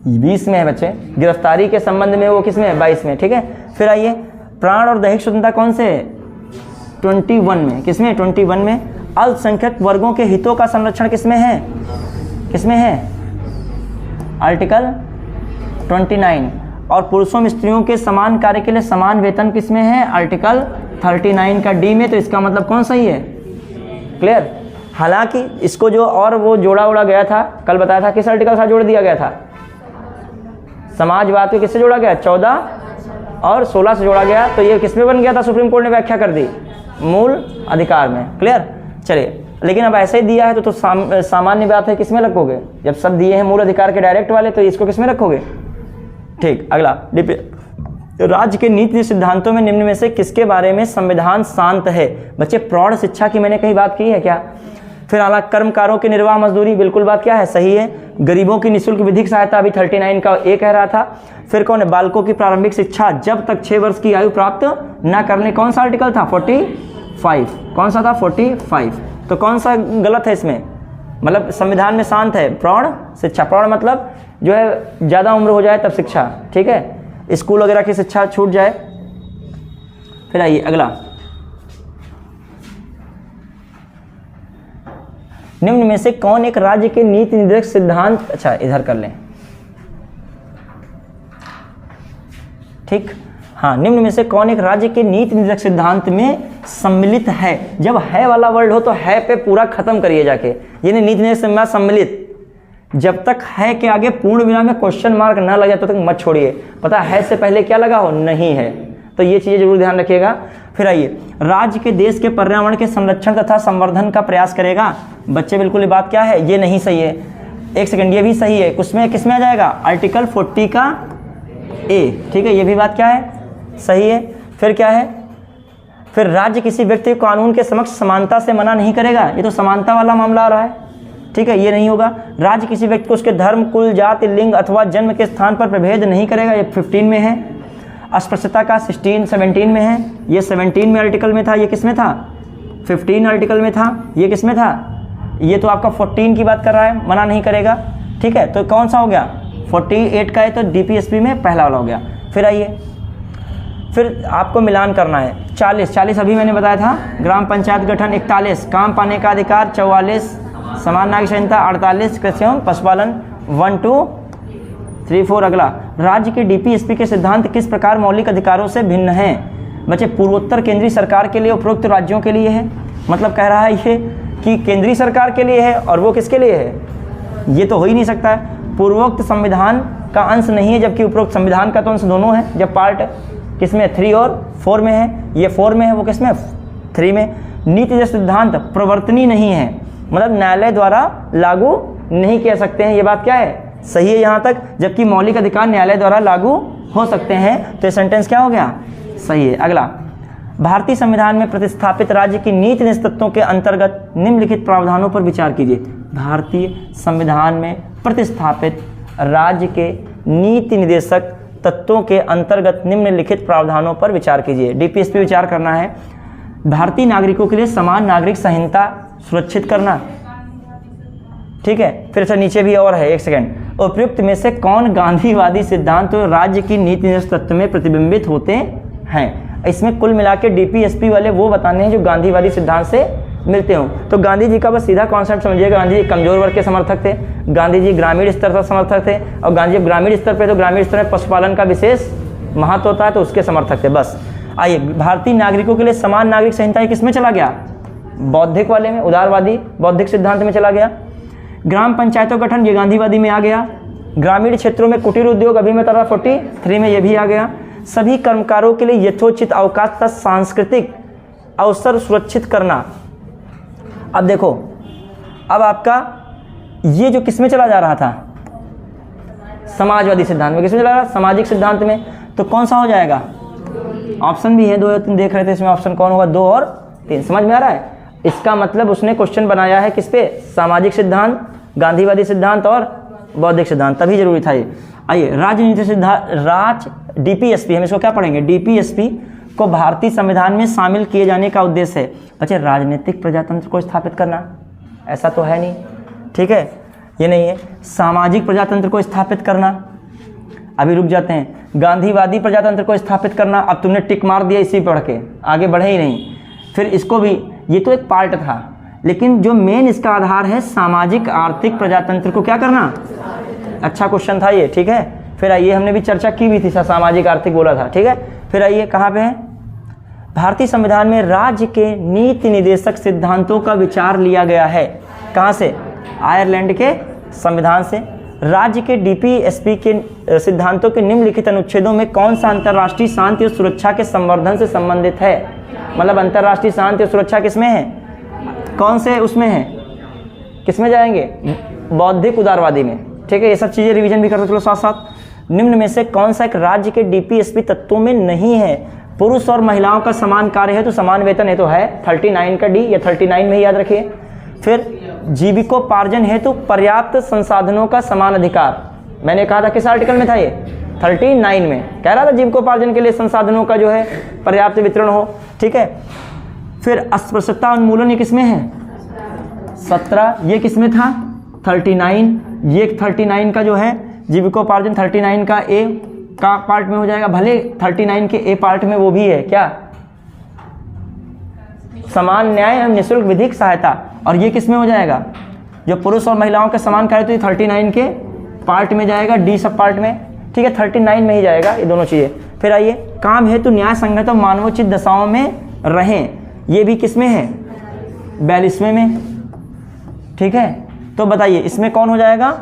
20 में है बच्चे। गिरफ्तारी के संबंध में वो किस में है? 22 में। ठीक है। फिर आइए, प्राण और दैहिक स्वतंत्रता कौन से? 21 में। किसमें? 21 में। अल्पसंख्यक वर्गों के हितों का संरक्षण किसमें है? किसमें है? आर्टिकल 29। और पुरुषों में स्त्रियों के समान कार्य के लिए समान वेतन किसमें है? आर्टिकल 39 का डी में। तो इसका मतलब कौन सही है? क्लियर। हालांकि इसको जो और वो जोड़ा उड़ा गया था, कल बताया था, किस आर्टिकल से जोड़ दिया गया था? समाजवाद को किससे जोड़ा गया? 14 और 16 से जोड़ा गया। तो ये किसमें बन गया था? सुप्रीम कोर्ट ने व्याख्या कर दी, मूल अधिकार में। क्लियर। चलिए, लेकिन अब ऐसे ही दिया है तो सामान्य बात है, किसमें रखोगे? जब सब दिए हैं मूल अधिकार के डायरेक्ट वाले, तो इसको किसमें रखोगे? ठीक। अगला, राज्य के नीति सिद्धांतों में निम्न में से किसके बारे में संविधान शांत है? बच्चे, प्रौढ़ शिक्षा की मैंने कहीं बात की है क्या? फिर आला, कर्मकारों की निर्वाह मजदूरी, बिल्कुल बात क्या है? सही है। गरीबों की निःशुल्क विधिक सहायता, अभी 39 का ए कह रहा था। फिर कौन है? बालकों की प्रारंभिक शिक्षा जब तक 6 वर्ष की आयु प्राप्त न करने, कौन सा आर्टिकल था? 45। कौन सा था? 45। तो कौन सा गलत है इसमें? मतलब संविधान में शांत है प्रौढ़ शिक्षा। प्रौढ़ मतलब जो है ज़्यादा उम्र हो जाए तब शिक्षा, ठीक है, स्कूल वगैरह की शिक्षा छूट जाए। फिर आइए अगला, निम्न में से कौन एक राज्य के नीति निर्देशक सिद्धांत, अच्छा इधर कर लें, ठीक, हाँ, निम्न में से कौन एक राज्य के नीति निर्देशक सिद्धांत में सम्मिलित है? जब है वाला वर्ड हो तो है पे पूरा खत्म करिए जाके, यानी नीति निर्देशक में सम्मिलित। जब तक है के आगे पूर्ण विराम में क्वेश्चन मार्क ना लगे तब तक मत छोड़िए। पता है से पहले क्या लगा हो? नहीं है। तो ये चीजें जरूर ध्यान रखिएगा। फिर आइए, राज्य के देश के पर्यावरण के संरक्षण तथा संवर्धन का प्रयास करेगा। बच्चे बिल्कुल ये बात क्या है? ये नहीं सही है। एक सेकंड, ये भी सही है। उसमें किसमें आ जाएगा? आर्टिकल 40 का ए, ठीक है, ये भी बात क्या है? सही है। फिर क्या है? फिर राज्य किसी व्यक्ति को कानून के समक्ष समानता से मना नहीं करेगा, ये तो समानता वाला मामला आ रहा है, ठीक है, ये नहीं होगा। राज्य किसी व्यक्ति को उसके धर्म, कुल, जाति, लिंग अथवा जन्म के स्थान पर प्रभेद नहीं करेगा, ये 15 में है। अस्पृश्यता का 17 में है, ये 17 में आर्टिकल में था, ये किस में था? 15 आर्टिकल में था, ये किस में था? ये तो आपका 14 की बात कर रहा है, मना नहीं करेगा, ठीक है। तो कौन सा हो गया? 48 का है, तो DPSP में पहला वाला हो गया। फिर आइए, फिर आपको मिलान करना है। 40 अभी मैंने बताया था, ग्राम पंचायत गठन। 41 काम पाने का अधिकार। 44 समान नागरिक संहिता। 48 कृषि एवं पशुपालन। 1 2 3 4 अगला, राज्य के DPSP के सिद्धांत किस प्रकार मौलिक अधिकारों से भिन्न हैं? बच्चे, पूर्वोत्तर केंद्रीय सरकार के लिए, उपरोक्त राज्यों के लिए है। मतलब कह रहा है ये कि केंद्रीय सरकार के लिए है और वो किसके लिए है? ये तो हो ही नहीं सकता है। पूर्वोक्त संविधान का अंश नहीं है, जबकि उपरोक्त संविधान का तो अंश दोनों है। जब पार्ट किसमें 3 और 4 में है, ये 4 में है, वो किसमें 3 में। नीति जैसे सिद्धांत प्रवर्तनीय नहीं है, मतलब न्यायालय द्वारा लागू नहीं किया सकते हैं। ये बात क्या है? सही है यहाँ तक, जबकि मौलिक अधिकार न्यायालय द्वारा लागू हो सकते हैं। तो ये सेंटेंस क्या हो गया? सही है। अगला, भारतीय संविधान में प्रतिस्थापित राज्य की नीति निदेशक तत्वों के अंतर्गत निम्नलिखित प्रावधानों पर विचार कीजिए। भारतीय संविधान में प्रतिस्थापित राज्य के नीति निदेशक तत्वों के अंतर्गत निम्नलिखित प्रावधानों पर विचार कीजिए। DPSP विचार करना है। भारतीय नागरिकों के लिए समान नागरिक संहिता सुरक्षित करना, ठीक है। फिर से नीचे भी और है, एक सेकंड। उपयुक्त में से कौन गांधीवादी सिद्धांत तो राज्य की नीति निदेशक तत्व में प्रतिबिंबित होते हैं? इसमें कुल मिला के DPSP वाले वो बताने हैं जो गांधीवादी सिद्धांत से मिलते हो। तो गांधी जी का बस सीधा कॉन्सेप्ट समझिएगा। गांधी जी कमजोर वर्ग के समर्थक थे, गांधी जी ग्रामीण स्तर पर समर्थक थे, और गांधी जी ग्रामीण स्तर पे, तो ग्रामीण स्तर में पशुपालन का विशेष महत्व होता है, तो उसके समर्थक थे। बस आइए, भारतीय नागरिकों के लिए समान नागरिक संहिता किसमें चला गया? बौद्धिक वाले में, उदारवादी बौद्धिक सिद्धांत में चला गया। ग्राम पंचायतों गठन, ये गांधीवादी में आ गया। ग्रामीण क्षेत्रों में कुटीर उद्योग, अभी मैं तरह 43 में ये भी आ गया। सभी कर्मकारों के लिए यथोचित अवकाश तथा सांस्कृतिक अवसर सुरक्षित करना। अब देखो, अब आपका ये जो किसमें चला जा रहा था? समाजवादी सिद्धांत में। किसमें चला रहा? सामाजिक सिद्धांत में। तो कौन सा हो जाएगा? ऑप्शन भी है 2 और 3 देख रहे थे, इसमें ऑप्शन कौन होगा? 2 और 3। समझ में आ रहा है? इसका मतलब उसने क्वेश्चन बनाया है किस पे? सामाजिक सिद्धांत, गांधीवादी सिद्धांत और बौद्धिक सिद्धांत, तभी जरूरी था ये। आइए, राजनीति सिद्धांत, DPSP, हम इसको क्या पढ़ेंगे? DPSP को भारतीय संविधान में शामिल किए जाने का उद्देश्य है बच्चे राजनीतिक प्रजातंत्र को स्थापित करना, ऐसा तो है नहीं, ठीक है, ये नहीं है। सामाजिक प्रजातंत्र को स्थापित करना, अभी रुक जाते हैं। गांधीवादी प्रजातंत्र को स्थापित करना, अब तुमने टिक मार दिया इसी पढ़ के, आगे बढ़े ही नहीं। फिर इसको भी, ये तो एक पार्ट था, लेकिन जो मेन इसका आधार है सामाजिक आर्थिक प्रजातंत्र को क्या करना। अच्छा क्वेश्चन था ये, ठीक है। फिर आइए, हमने भी चर्चा की भी थी, सामाजिक आर्थिक बोला था, ठीक है। फिर आइए, कहाँ पे है? भारतीय संविधान में राज्य के नीति निदेशक सिद्धांतों का विचार लिया गया है। कहाँ से? आयरलैंड के संविधान से। राज्य के DPSP के सिद्धांतों के निम्नलिखित अनुच्छेदों में कौन सा अंतर्राष्ट्रीय शांति और सुरक्षा के संवर्धन से संबंधित है? मतलब अंतर्राष्ट्रीय शांति और सुरक्षा किसमें है? कौन से उसमें है? किसमें जाएंगे? बौद्धिक उदारवादी में, ठीक है। ये सब चीज़ें रिवीजन भी करते चलो साथ साथ। निम्न में से कौन सा एक राज्य के DPSP तत्वों में नहीं है? पुरुष और महिलाओं का समान कार्य है तो समान वेतन है, तो है 39 का D, या 39 में ही याद रखिए। फिर जीविकोपार्जन हेतु पर्याप्त संसाधनों का समान अधिकार, मैंने कहा था किस आर्टिकल में था ये? 39 में कह रहा था जीविकोपार्जन के लिए संसाधनों का जो है पर्याप्त वितरण हो, ठीक है। फिर अस्पृश्यता उन्मूलन, ये किसमें है? 17, ये किसमें था? 39, ये 39 का जो है जीविकोपार्जन 39 का A का पार्ट में हो जाएगा, भले 39 के A पार्ट में वो भी है क्या? समान न्याय एवं निःशुल्क विधिक सहायता, और ये किस में हो जाएगा? जो पुरुष और महिलाओं के समान कार्य, तो ये 39 के पार्ट में जाएगा, D सब पार्ट में, ठीक है, 39 में ही जाएगा ये दोनों चीज़ें। फिर आइए, काम हेतु न्याय संगत और मानवोचित दशाओं में रहें, ये भी किस में है? 42वें में, ठीक है। तो बताइए इसमें कौन हो जाएगा?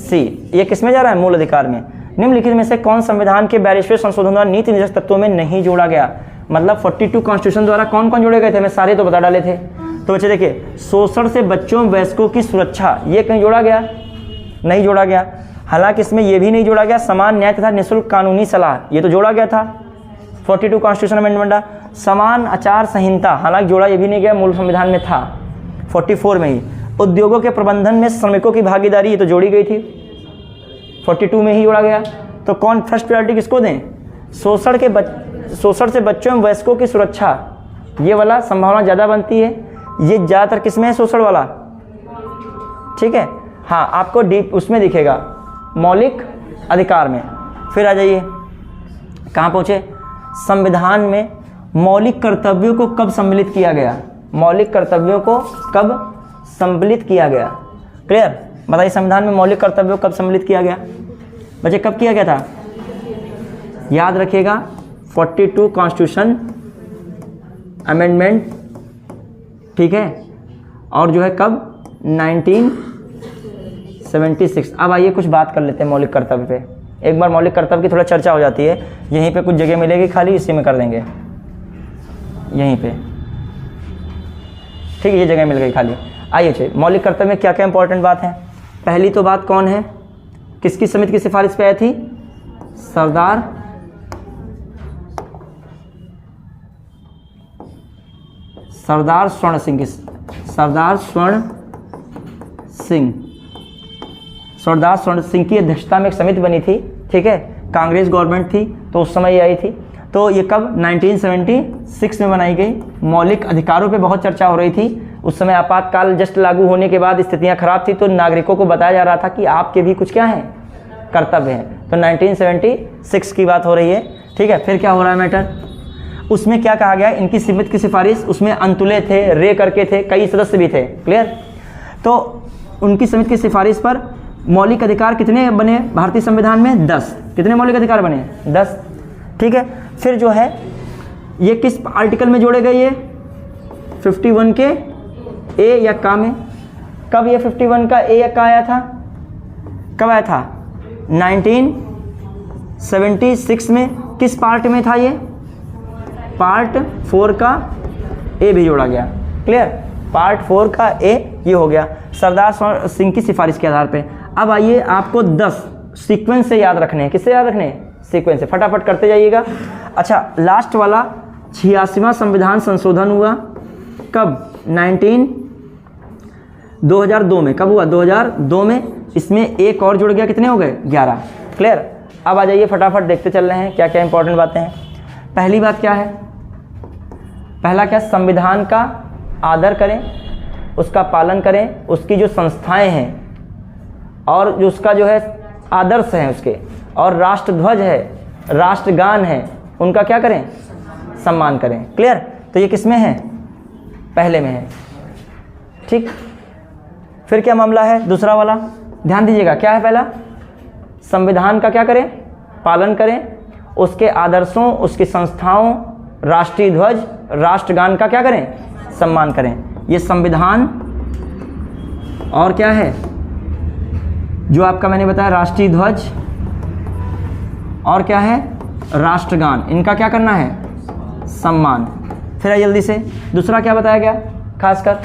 C। ये किस में जा रहा है? मूल अधिकार में। निम्नलिखित में से कौन संविधान के 42वें संशोधन द्वारा नीति निदेशक तत्वों में नहीं जोड़ा गया? मतलब 42 कॉन्स्टिट्यूशन द्वारा कौन कौन जोड़े गए थे? मैं सारे तो बता डाले थे। तो बच्चे देखिए, शोषण से बच्चों वयस्कों की सुरक्षा, ये कहीं जोड़ा गया? नहीं जोड़ा गया। हालांकि इसमें यह भी नहीं जोड़ा गया समान न्याय तथा निःशुल्क कानूनी सलाह, ये तो जोड़ा गया था 42 कॉन्स्टिट्यूशन अमेंडमेंट। समान आचार संहिता, हालांकि जोड़ा ये भी नहीं गया, मूल संविधान में था 44 में ही। उद्योगों के प्रबंधन में श्रमिकों की भागीदारी, ये तो जोड़ी गई थी, 42 में ही जोड़ा गया। तो कौन फर्स्ट प्रायोरिटी किसको दें? शोषण से बच्चों एवं वयस्कों की सुरक्षा, ये वाला संभावना ज़्यादा बनती है। ये ज़्यादातर किसमें है? शोषण वाला, ठीक है। हाँ, आपको डीप उसमें दिखेगा, मौलिक अधिकार में। फिर आ जाइए, कहाँ पहुँचे? संविधान में मौलिक कर्तव्यों को कब सम्मिलित किया गया? मौलिक कर्तव्यों को कब सम्मिलित किया गया? क्लियर? बताइए, संविधान में मौलिक कर्तव्यों को कब सम्मिलित किया गया? बच्चे कब किया गया था? याद रखिएगा, 42 कॉन्स्टिट्यूशन अमेंडमेंट, ठीक है। और जो है कब? 1976। अब आइए कुछ बात कर लेते हैं मौलिक कर्तव्य पे। एक बार मौलिक कर्तव्य की थोड़ा चर्चा हो जाती है, यहीं पे कुछ जगह मिलेगी खाली, इसी में कर देंगे, यहीं पे, ठीक है। ये जगह मिल गई खाली। आइए चलिए, मौलिक कर्तव्य में क्या क्या इंपॉर्टेंट बात है। पहली तो बात कौन है, किसकी समिति की सिफारिश पे आई थी? सरदार स्वर्ण सिंह की, सरदार स्वर्ण सिंह की अध्यक्षता में एक समिति बनी थी, ठीक है। कांग्रेस गवर्नमेंट थी तो उस समय ये आई थी। तो ये कब? 1976 में बनाई गई। मौलिक अधिकारों पे बहुत चर्चा हो रही थी उस समय। आपातकाल जस्ट लागू होने के बाद स्थितियां खराब थी, तो नागरिकों को बताया जा रहा था कि आपके भी कुछ क्या हैं? कर्तव्य हैं। तो 1976 की बात हो रही है, ठीक है। फिर क्या हो रहा है मैटर? उसमें क्या कहा गया? इनकी समिति की सिफारिश, उसमें अंतुले थे, रे करके थे, कई सदस्य भी थे, क्लियर। तो उनकी समिति की सिफारिश पर मौलिक अधिकार कितने बने भारतीय संविधान में? 10। कितने मौलिक अधिकार बने? 10, ठीक है। फिर जो है ये किस आर्टिकल में जोड़े गए? ये 51 के ए या का में। कब ये 51 का ए या का आया था? कब आया था? 1976 में। किस पार्ट में था ये? पार्ट 4 का ए भी जोड़ा गया, क्लियर। पार्ट 4 का ए ये हो गया सरदार सिंह की सिफारिश के आधार पे। अब आइए, आपको 10 सीक्वेंस से याद रखने हैं। किससे याद रखने हैं? सीक्वेंस से, फटाफट करते जाइएगा। अच्छा, लास्ट वाला 86वां संविधान संशोधन हुआ कब? 2002 में। कब हुआ? 2002 में। इसमें एक और जुड़ गया, कितने हो गए? 11, क्लियर। अब आ जाइए, फटाफट देखते चल रहे हैं क्या क्या इंपॉर्टेंट बातें हैं। पहली बात क्या है? पहला क्या? संविधान का आदर करें, उसका पालन करें, उसकी जो संस्थाएं हैं और जो उसका जो है आदर्श हैं उसके, और राष्ट्रध्वज है, राष्ट्रगान है, उनका क्या करें? सम्मान करें, क्लियर। तो ये किस में है? पहले में है, ठीक। फिर क्या मामला है? दूसरा वाला ध्यान दीजिएगा, क्या है? पहला, संविधान का क्या करें? पालन करें, उसके आदर्शों, उसकी संस्थाओं, राष्ट्रीय ध्वज, राष्ट्रगान का क्या करें? सम्मान करें। ये संविधान और क्या है जो आपका मैंने बताया? राष्ट्रीय ध्वज और क्या है? राष्ट्रगान, इनका क्या करना है? सम्मान। फिर जल्दी से दूसरा क्या बताया गया? खासकर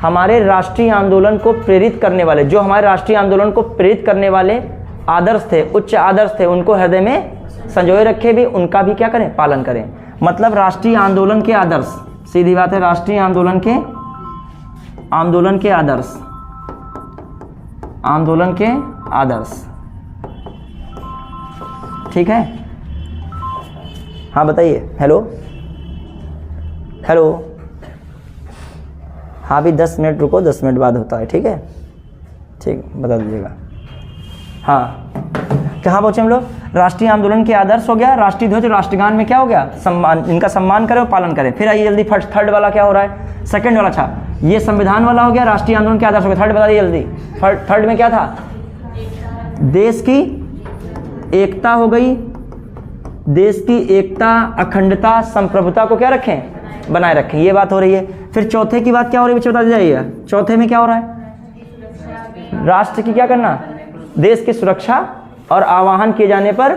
हमारे राष्ट्रीय आंदोलन को प्रेरित करने वाले, जो हमारे राष्ट्रीय आंदोलन को प्रेरित करने वाले आदर्श थे, उच्च आदर्श थे, उनको हृदय में संजोए रखे भी, उनका भी क्या करें? पालन करें। मतलब राष्ट्रीय आंदोलन के आदर्श, सीधी बात है, राष्ट्रीय आंदोलन के आदर्श, आंदोलन के आदर्श, ठीक है। हाँ बताइए। हेलो हेलो, हाँ भी 10 मिनट रुको, 10 मिनट बाद होता है, ठीक है, ठीक, बता दीजिएगा। हाँ, कहाँ पहुँचे हम लोग? राष्ट्रीय आंदोलन के आदर्श हो गया, राष्ट्रीय ध्वज, राष्ट्रगान में क्या हो गया? सम्मान, इनका सम्मान करें और पालन करें। फिर आइए जल्दी, फर्स्ट थर्ड वाला क्या हो रहा है? सेकंड वाला, अच्छा ये संविधान वाला हो गया, राष्ट्रीय आंदोलन के आदर्श हो गया। थर्ड बता दिए जल्दी। थर्ड में क्या था? देश की एकता हो गई, देश की एकता, अखंडता, संप्रभुता को क्या रखें? बनाए रखें, ये बात हो रही है। फिर चौथे की बात क्या हो रही है बच्चे, बता दीजिएगा। चौथे में क्या हो रहा है? राष्ट्र की क्या करना? देश की सुरक्षा और आह्वान किए जाने पर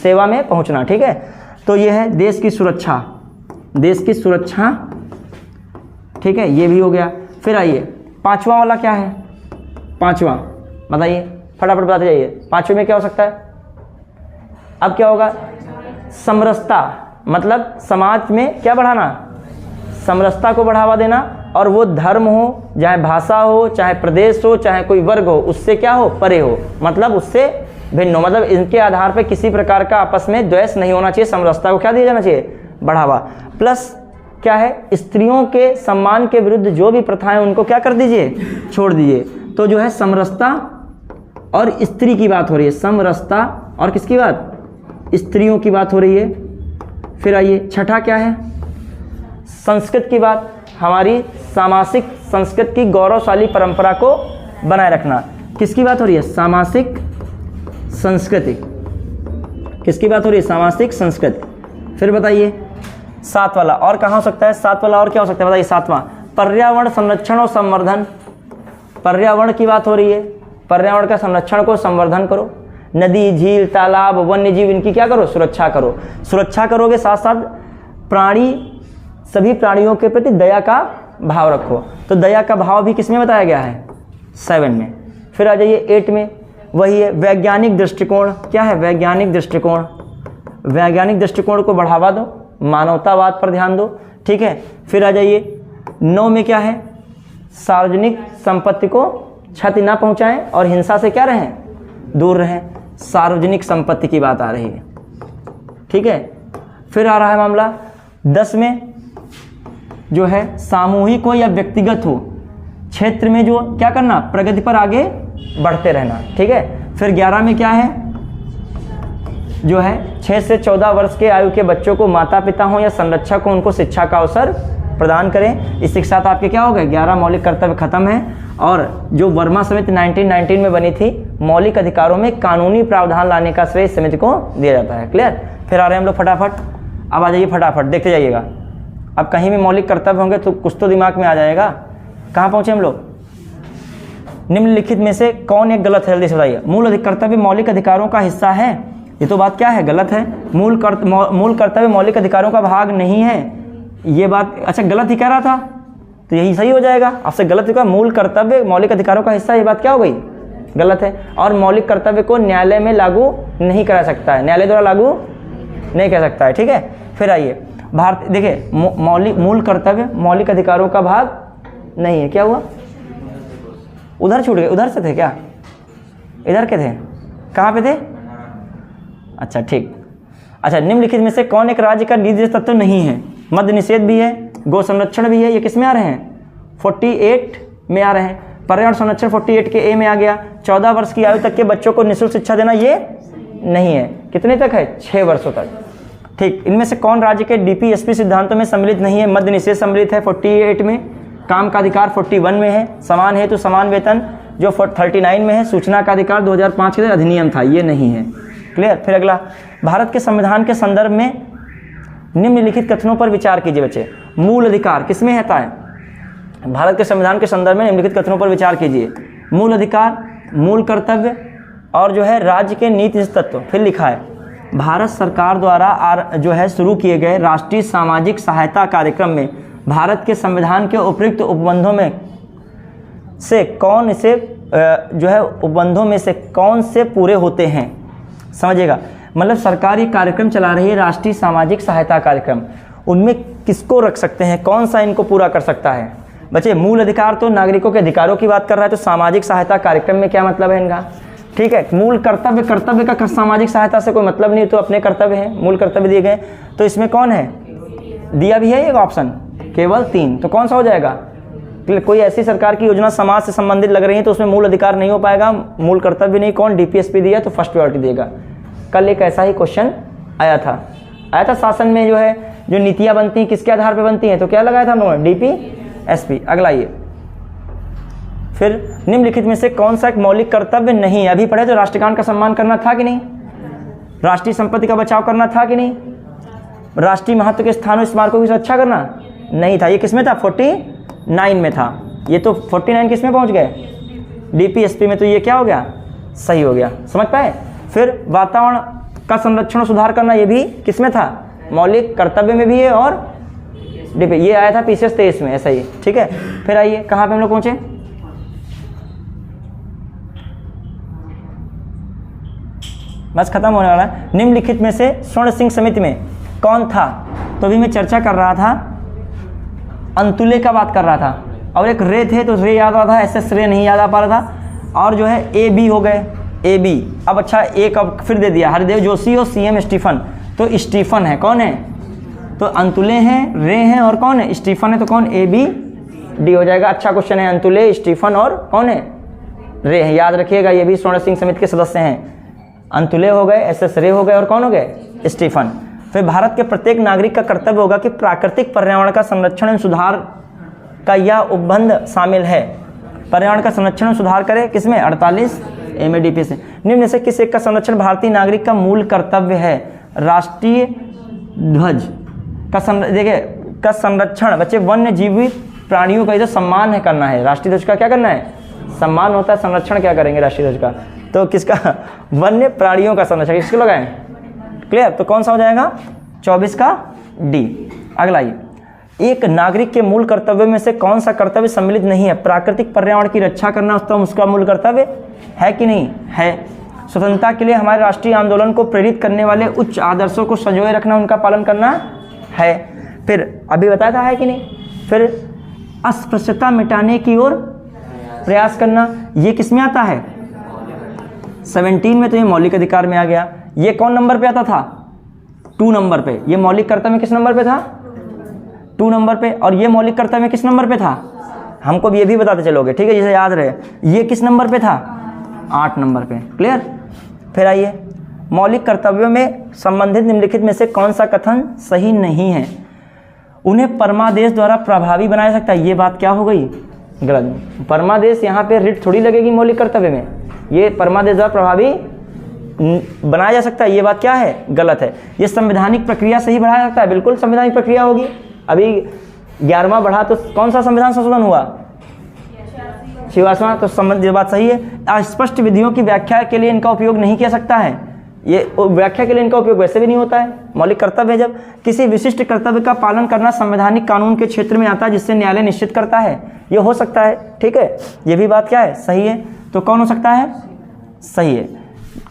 सेवा में पहुंचना, ठीक है। तो ये है देश की सुरक्षा, देश की सुरक्षा, ठीक है, ये भी हो गया। फिर आइए पांचवा वाला क्या है? पांचवा बताइए, फटाफट बताते जाइए। पांचवे में क्या हो सकता है? अब क्या होगा? समरसता, मतलब समाज में क्या बढ़ाना, समरसता को बढ़ावा देना, और वो धर्म हो, चाहे भाषा हो, चाहे प्रदेश हो, चाहे कोई वर्ग हो, उससे क्या हो, परे हो, मतलब उससे भिन्न हो, मतलब इनके आधार पर किसी प्रकार का आपस में द्वेष नहीं होना चाहिए, समरसता को क्या दिया जाना चाहिए, बढ़ावा। प्लस क्या है, स्त्रियों के सम्मान के विरुद्ध जो भी प्रथाएं उनको क्या कर दीजिए, छोड़ दीजिए। तो जो है समरसता और स्त्री की बात हो रही है, समरसता और किसकी बात, स्त्रियों की बात हो रही है। फिर आइए छठा क्या है, संस्कृत की बात, हमारी सामासिक संस्कृत की गौरवशाली परंपरा को बनाए रखना। किसकी बात हो रही है, सामासिक संस्कृति, किसकी बात हो रही है, सामासिक संस्कृति। फिर बताइए सात वाला और कहाँ हो सकता है, सात वाला और क्या हो सकता है बताइए, सातवां पर्यावरण संरक्षण और संवर्धन, पर्यावरण की बात हो रही है, पर्यावरण का संरक्षण को संवर्धन करो, नदी झील तालाब वन्य जीव इनकी क्या करो, सुरक्षा करो। सुरक्षा करोगे साथ साथ प्राणी, सभी प्राणियों के प्रति दया का भाव रखो। तो दया का भाव भी किसमें बताया गया है, 7 में। फिर आ जाइए 8 में, वही है वैज्ञानिक दृष्टिकोण। क्या है, वैज्ञानिक दृष्टिकोण, वैज्ञानिक दृष्टिकोण को बढ़ावा दो, मानवतावाद पर ध्यान दो, ठीक है। फिर आ जाइए 9 में क्या है, सार्वजनिक संपत्ति को क्षति ना पहुंचाएं और हिंसा से क्या रहें, दूर रहें, सार्वजनिक संपत्ति की बात आ रही है, ठीक है। फिर आ रहा है मामला 10 में, जो है सामूहिक हो या व्यक्तिगत हो क्षेत्र में जो क्या करना, प्रगति पर आगे बढ़ते रहना, ठीक है। फिर 11 में क्या है, जो है 6 से 14 वर्ष के आयु के बच्चों को माता पिता हो या संरक्षक हो उनको शिक्षा का अवसर प्रदान करें। इसी के साथ आपके क्या हो गए, 11 मौलिक कर्तव्य खत्म है। और जो वर्मा समिति 1919 में बनी थी, मौलिक अधिकारों में कानूनी प्रावधान लाने का श्रेय समिति को दिया जाता है। क्लियर। फिर आ रहे हैं हम लोग फटाफट, अब आ जाइए फटाफट देखते जाइएगा। अब कहीं भी मौलिक कर्तव्य होंगे तो कुछ तो दिमाग में आ जाएगा। कहाँ पहुँचे हम लोग, निम्नलिखित में से कौन एक गलत है, जल्दी से बताइए। मूल कर्तव्य मौलिक अधिकारों का हिस्सा है, ये तो बात क्या है, गलत है। मूल कर्तव्य मौलिक अधिकारों का भाग नहीं है, ये बात अच्छा गलत ही कह रहा था, तो यही सही हो जाएगा। आपसे गलत हुआ, मूल कर्तव्य मौलिक अधिकारों का हिस्सा, ये बात क्या हो गई, गलत है। और मौलिक कर्तव्य को न्यायालय में लागू नहीं करा सकता है, न्यायालय द्वारा लागू नहीं कर सकता है, ठीक है। फिर आइए भारत, देखिए मूल कर्तव्य मौलिक अधिकारों का भाग नहीं है, क्या हुआ, उधर छूट गए, उधर से थे क्या, इधर के थे, कहाँ पे थे, अच्छा ठीक। अच्छा, निम्नलिखित में से कौन एक राज्य का निर्दिष्ट तत्व नहीं है। मद्य निषेध भी है, गौ संरक्षण भी है, ये किस में आ रहे हैं, 48 में आ रहे हैं। पर्यावरण संरक्षण 48 के ए में आ गया। 14 वर्ष की आयु तक के बच्चों को निःशुल्क शिक्षा देना, ये नहीं है। कितने तक है, 6 वर्षों तक, ठीक। इनमें से कौन राज्य के डीपीएसपी सिद्धांतों में सम्मिलित नहीं है। मद्य निषेध सम्मिलित है 48 में, काम का अधिकार 41 में है, समान हेतु समान वेतन जो 39 में है, सूचना का अधिकार 2005 के अधिनियम था, ये नहीं है। क्लियर। फिर अगला, भारत के संविधान के संदर्भ में निम्नलिखित कथनों पर विचार कीजिए बच्चे। मूल अधिकार किसमें रहता है, भारत के संविधान के संदर्भ में निम्नलिखित कथनों पर विचार कीजिए। मूल अधिकार, मूल कर्तव्य और जो है राज्य के नीति तत्व। फिर लिखा है भारत सरकार द्वारा जो है शुरू किए गए राष्ट्रीय सामाजिक सहायता कार्यक्रम में भारत के संविधान के उपयुक्त उपबंधों में से कौन से जो है उपबंधों में से कौन से पूरे होते हैं। समझिएगा, मतलब सरकार ये कार्यक्रम चला रही है, राष्ट्रीय सामाजिक सहायता कार्यक्रम, उनमें किसको रख सकते हैं, कौन सा इनको पूरा कर सकता है। बच्चे मूल अधिकार तो नागरिकों के अधिकारों की बात कर रहा है, तो सामाजिक सहायता कार्यक्रम में क्या मतलब है इनका, ठीक है। मूल कर्तव्य, कर्तव्य का सामाजिक सहायता से कोई मतलब नहीं, तो अपने कर्तव्य हैं, मूल कर्तव्य दिए गए। तो इसमें कौन है, दिया भी है एक ऑप्शन, केवल 3, तो कौन सा हो जाएगा। कोई ऐसी सरकार की योजना समाज से संबंधित लग रही है तो उसमें मूल अधिकार नहीं हो पाएगा, मूल कर्तव्य नहीं, कौन डीपीएसपी दिया तो फर्स्ट प्रायोरिटी देगा। कल एक ऐसा ही क्वेश्चन आया था शासन में जो है जो नीतियां बनती हैं किसके आधार पर बनती हैं, तो क्या लगाया था हम लोगों ने, डीपीएसपी। अगला ये, फिर निम्नलिखित में से कौन सा एक मौलिक कर्तव्य नहीं है। अभी पढ़े तो राष्ट्रगान का सम्मान करना था कि नहीं, राष्ट्रीय संपत्ति का बचाव करना था कि नहीं, राष्ट्रीय महत्व के स्थानों स्मारकों की सुरक्षा करना नहीं था। ये किसमें था, 49 में था। ये तो 49 किस में पहुंच गए, डीपीएसपी में। तो ये क्या हो गया, सही हो गया, समझ पाए। फिर वातावरण का संरक्षण और सुधार करना, ये भी किसमें था, मौलिक कर्तव्य में भी है, और डीपी ये आया था पीसीएस 23 में, ऐसा ही, ठीक है। फिर आइए कहाँ पे हम लोग पहुंचे, बस खत्म होने वाला है। निम्नलिखित में से स्वर्ण सिंह समिति में कौन था? तो अभी मैं चर्चा कर रहा था, अंतुले का बात कर रहा था, और एक रे थे तो रे याद आ रहा था, एसएस रे नहीं याद आ पा रहा था, और जो है ए बी हो गए, ए बी। अब अच्छा एक अब फिर दे दिया, हरिदेव जोशी और सीएम स्टीफन, तो स्टीफन है, कौन है? तो अंतुले हैं, रे हैं, और कौन है? स्टीफन है, तो कौन? ए बी डी हो जाएगा। अच्छा क्वेश्चन है, अंतुले, स्टीफन और कौन है? रे है, याद रखिएगा, ये भी स्वर्ण सिंह समिति के सदस्य हैं। अंतुले हो गए, एसएस रे हो गए, और कौन हो गए? स्टीफन। फिर भारत के प्रत्येक नागरिक का कर्तव्य होगा कि प्राकृतिक पर्यावरण का संरक्षण एवं सुधार का यह उपबंध शामिल है। पर्यावरण का संरक्षण और सुधार करे, किसमें? 48 एमएडीपी से। निम्न से किस एक का संरक्षण भारतीय नागरिक का मूल कर्तव्य है? राष्ट्रीय ध्वज का संरक्षण, बच्चे वन्य जीवी प्राणियों का जो सम्मान है करना है। राष्ट्रीय ध्वज का क्या करना है? सम्मान होता है, संरक्षण क्या करेंगे राष्ट्रीय ध्वज का? तो किसका? वन्य प्राणियों का संरक्षण। किसको लगाएं? क्लियर? तो कौन सा हो जाएगा? 24 का डी। अगला ये, एक नागरिक के मूल कर्तव्य में से कौन सा कर्तव्य सम्मिलित नहीं है? प्राकृतिक पर्यावरण की रक्षा करना उसका मूल कर्तव्य है कि नहीं है? स्वतंत्रता के लिए हमारे राष्ट्रीय आंदोलन को प्रेरित करने वाले उच्च आदर्शों को संजोए रखना, उनका पालन करना है। फिर अभी बताया था, है कि नहीं? फिर अस्पृश्यता मिटाने की ओर प्रयास करना, ये किस में आता है? 17 में। तो ये मौलिक अधिकार में आ गया। ये कौन नंबर पे आता था? 2 नंबर पे। ये मौलिक कर्तव्य किस नंबर पे था? 2 नंबर पे। और ये मौलिक कर्तव्य किस नंबर पे था? हमको भी ये भी बताते चलोगे, ठीक है, जिसे याद रहे। ये किस नंबर पे था? 8 नंबर पे। क्लियर? फिर आइए, मौलिक कर्तव्यों में संबंधित निम्नलिखित में से कौन सा कथन सही नहीं है? उन्हें परमादेश द्वारा प्रभावी बनाया सकता है। ये बात क्या हो गई? गलत। परमादेश यहाँ पे रिट थोड़ी लगेगी मौलिक कर्तव्य में, ये परमादेश द्वारा प्रभावी बनाया जा सकता है, ये बात क्या है? गलत है। ये संवैधानिक प्रक्रिया से ही बढ़ाया सकता है, बिल्कुल संवैधानिक प्रक्रिया होगी। अभी 11वां बढ़ा तो कौन सा संविधान संशोधन हुआ? 86वां। तो संबंध, ये बात सही है। अस्पष्ट विधियों की व्याख्या के लिए इनका उपयोग नहीं किया सकता है, ये व्याख्या के लिए इनका उपयोग वैसे भी नहीं होता है। मौलिक कर्तव्य है जब किसी विशिष्ट कर्तव्य का पालन करना संवैधानिक कानून के क्षेत्र में आता है, जिससे न्यायालय निश्चित करता है, ये हो सकता है, ठीक है। ये भी बात क्या है? सही है। तो कौन हो सकता है? सही है।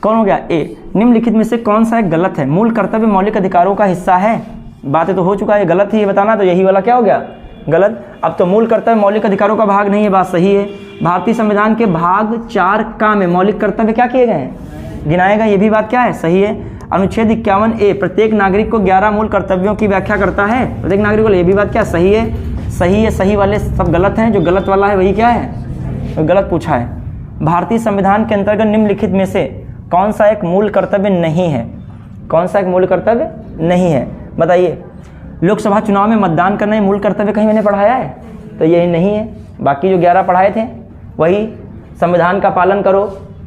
कौन हो गया? ए। निम्नलिखित में से कौन सा है गलत है? मूल कर्तव्य मौलिक अधिकारों का हिस्सा है, बातें तो हो चुका है, गलत है ये बताना, तो यही वाला क्या हो गया? गलत। अब तो मूल कर्तव्य मौलिक अधिकारों का भाग नहीं है, बात सही है। भारतीय संविधान के भाग 4 का में मौलिक कर्तव्य क्या किए गए हैं? गिनाए गए, ये भी बात क्या है? सही है। अनुच्छेद 51A प्रत्येक नागरिक को 11 मूल कर्तव्यों की व्याख्या करता है, प्रत्येक नागरिक को, ये भी बात क्या? सही है। सही है, सही वाले सब गलत हैं, जो गलत वाला है वही क्या है? तो गलत पूछा है। भारतीय संविधान के अंतर्गत निम्नलिखित में से कौन सा एक मूल कर्तव्य नहीं है? कौन सा एक मूल कर्तव्य नहीं है? बताइए। लोकसभा चुनाव में मतदान करना ये मूल कर्तव्य कहीं मैंने पढ़ाया है? तो यही नहीं है। बाकी जो 11 पढ़ाए थे वही, संविधान का पालन करो,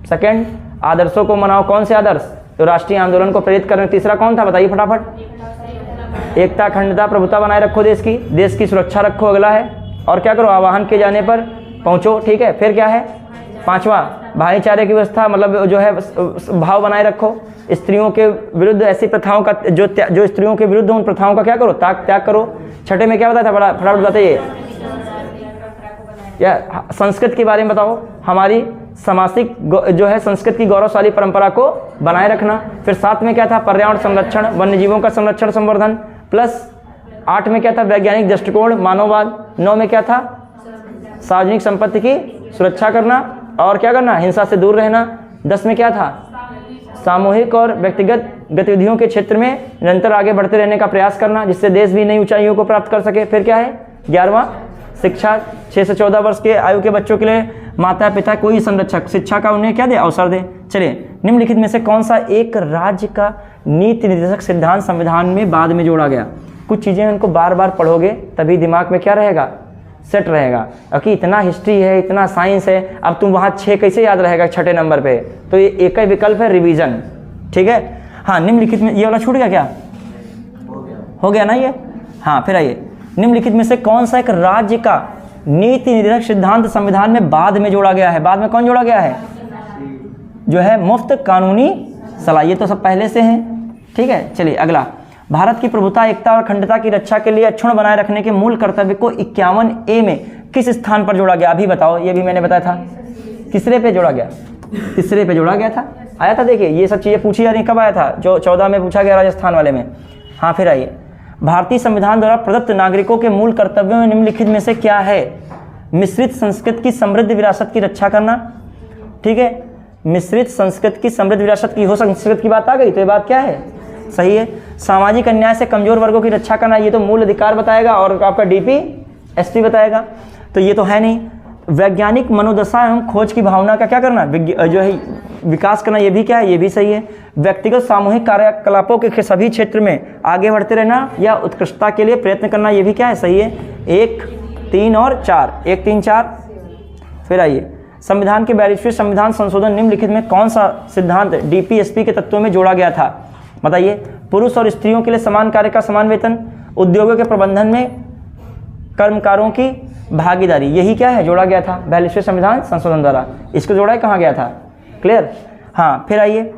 सेकंड आदर्शों को मनाओ। कौन से आदर्श? तो राष्ट्रीय आंदोलन को प्रेरित करें। तीसरा कौन था? बताइए फटाफट। एकता, अखंडता, प्रभुता बनाए रखो, देश की सुरक्षा रखो, अगला है। और क्या करो? आह्वान किए जाने पर पहुंचो, ठीक है। फिर क्या है? 5वां, भाईचारे की व्यवस्था, मतलब जो है भाव बनाए रखो। स्त्रियों के विरुद्ध ऐसी प्रथाओं का जो स्त्रियों के विरुद्ध उन प्रथाओं का क्या करो? त्याग करो। 6ठे में क्या बताया था? फटाफट बताइए। या संस्कृत के बारे में बताओ, हमारी सामाजिक जो है संस्कृत की गौरवशाली परंपरा को बनाए रखना। फिर 7 में क्या था? पर्यावरण संरक्षण, वन्य जीवों का संरक्षण संवर्धन। प्लस 8 में क्या था? वैज्ञानिक दृष्टिकोण, मानववाद। 9 में क्या था? सार्वजनिक संपत्ति की सुरक्षा करना और क्या करना? हिंसा से दूर रहना। 10 में क्या था? सामूहिक और व्यक्तिगत गतिविधियों के क्षेत्र में निरंतर आगे बढ़ते रहने का प्रयास करना, जिससे देश भी नई ऊंचाइयों को प्राप्त कर सके। फिर क्या है? 11वां, शिक्षा, 6 से 14 वर्ष के आयु के बच्चों के लिए माता पिता कोई संरक्षक शिक्षा का उन्हें क्या दे? अवसर दे। चलिए, निम्नलिखित में से कौन सा एक राज्य का नीति निर्देशक सिद्धांत संविधान में बाद में जोड़ा गया? कुछ चीजें उनको बार बार पढ़ोगे तभी दिमाग में क्या रहेगा? सेट रहेगा। क्योंकि इतना हिस्ट्री है, इतना साइंस है, अब तुम वहाँ 6 कैसे याद रहेगा 6ठे नंबर पे? तो ये एक ही विकल्प है, रिवीजन, ठीक है। हाँ, निम्नलिखित में ये वाला छूट गया क्या? हो गया ना ये? हाँ, फिर आइए। निम्नलिखित में से कौन सा एक राज्य का नीति निर्देशक सिद्धांत संविधान में बाद में जोड़ा गया है? बाद में कौन जोड़ा गया है? जो है मुफ्त कानूनी सलाह। ये तो सब पहले से है, ठीक है। चलिए अगला। भारत की प्रभुता, एकता और अखंडता की रक्षा के लिए अक्षुण्ण बनाए रखने के मूल कर्तव्य को 51A में किस स्थान पर जोड़ा गया? अभी बताओ। ये भी मैंने बताया था। किसरे पे जोड़ा गया? तीसरे पे जोड़ा गया था। आया था, देखिए ये सब चीजें पूछी जा रही। कब आया था? जो 14 में पूछा गया राजस्थान वाले में। हाँ फिर आइए, भारतीय संविधान द्वारा प्रदत्त नागरिकों के मूल कर्तव्यों में निम्नलिखित में से क्या है? मिश्रित संस्कृति की समृद्ध विरासत की रक्षा करना, ठीक है, मिश्रित संस्कृति की समृद्ध विरासत की, हो संस्कृत की बात आ गई तो ये बात क्या है? सही है। सामाजिक अन्याय से कमजोर वर्गों की रक्षा करना, ये तो मूल अधिकार बताएगा और आपका DPSP बताएगा, तो ये तो है नहीं। वैज्ञानिक मनोदशा एवं खोज की भावना का क्या करना, जो है विकास करना, ये भी क्या है? ये भी सही है। व्यक्तिगत सामूहिक कार्यकलापों के सभी क्षेत्र में आगे बढ़ते रहना या उत्कृष्टता के लिए प्रयत्न करना, ये भी क्या है? सही है। 1, 3 और 4, 1, 3, 4। फिर आइए, संविधान के 42वें संविधान संशोधन निम्नलिखित में कौन सा सिद्धांत DPSP के तत्वों में जोड़ा गया था? बताइए। पुरुष और स्त्रियों के लिए समान कार्य का समान वेतन, उद्योगों के प्रबंधन में कर्मकारों की भागीदारी, यही क्या है? जोड़ा गया था 42वें संविधान संशोधन द्वारा। इसको जोड़ा कहाँ गया था? क्लियर। हाँ फिर आइए,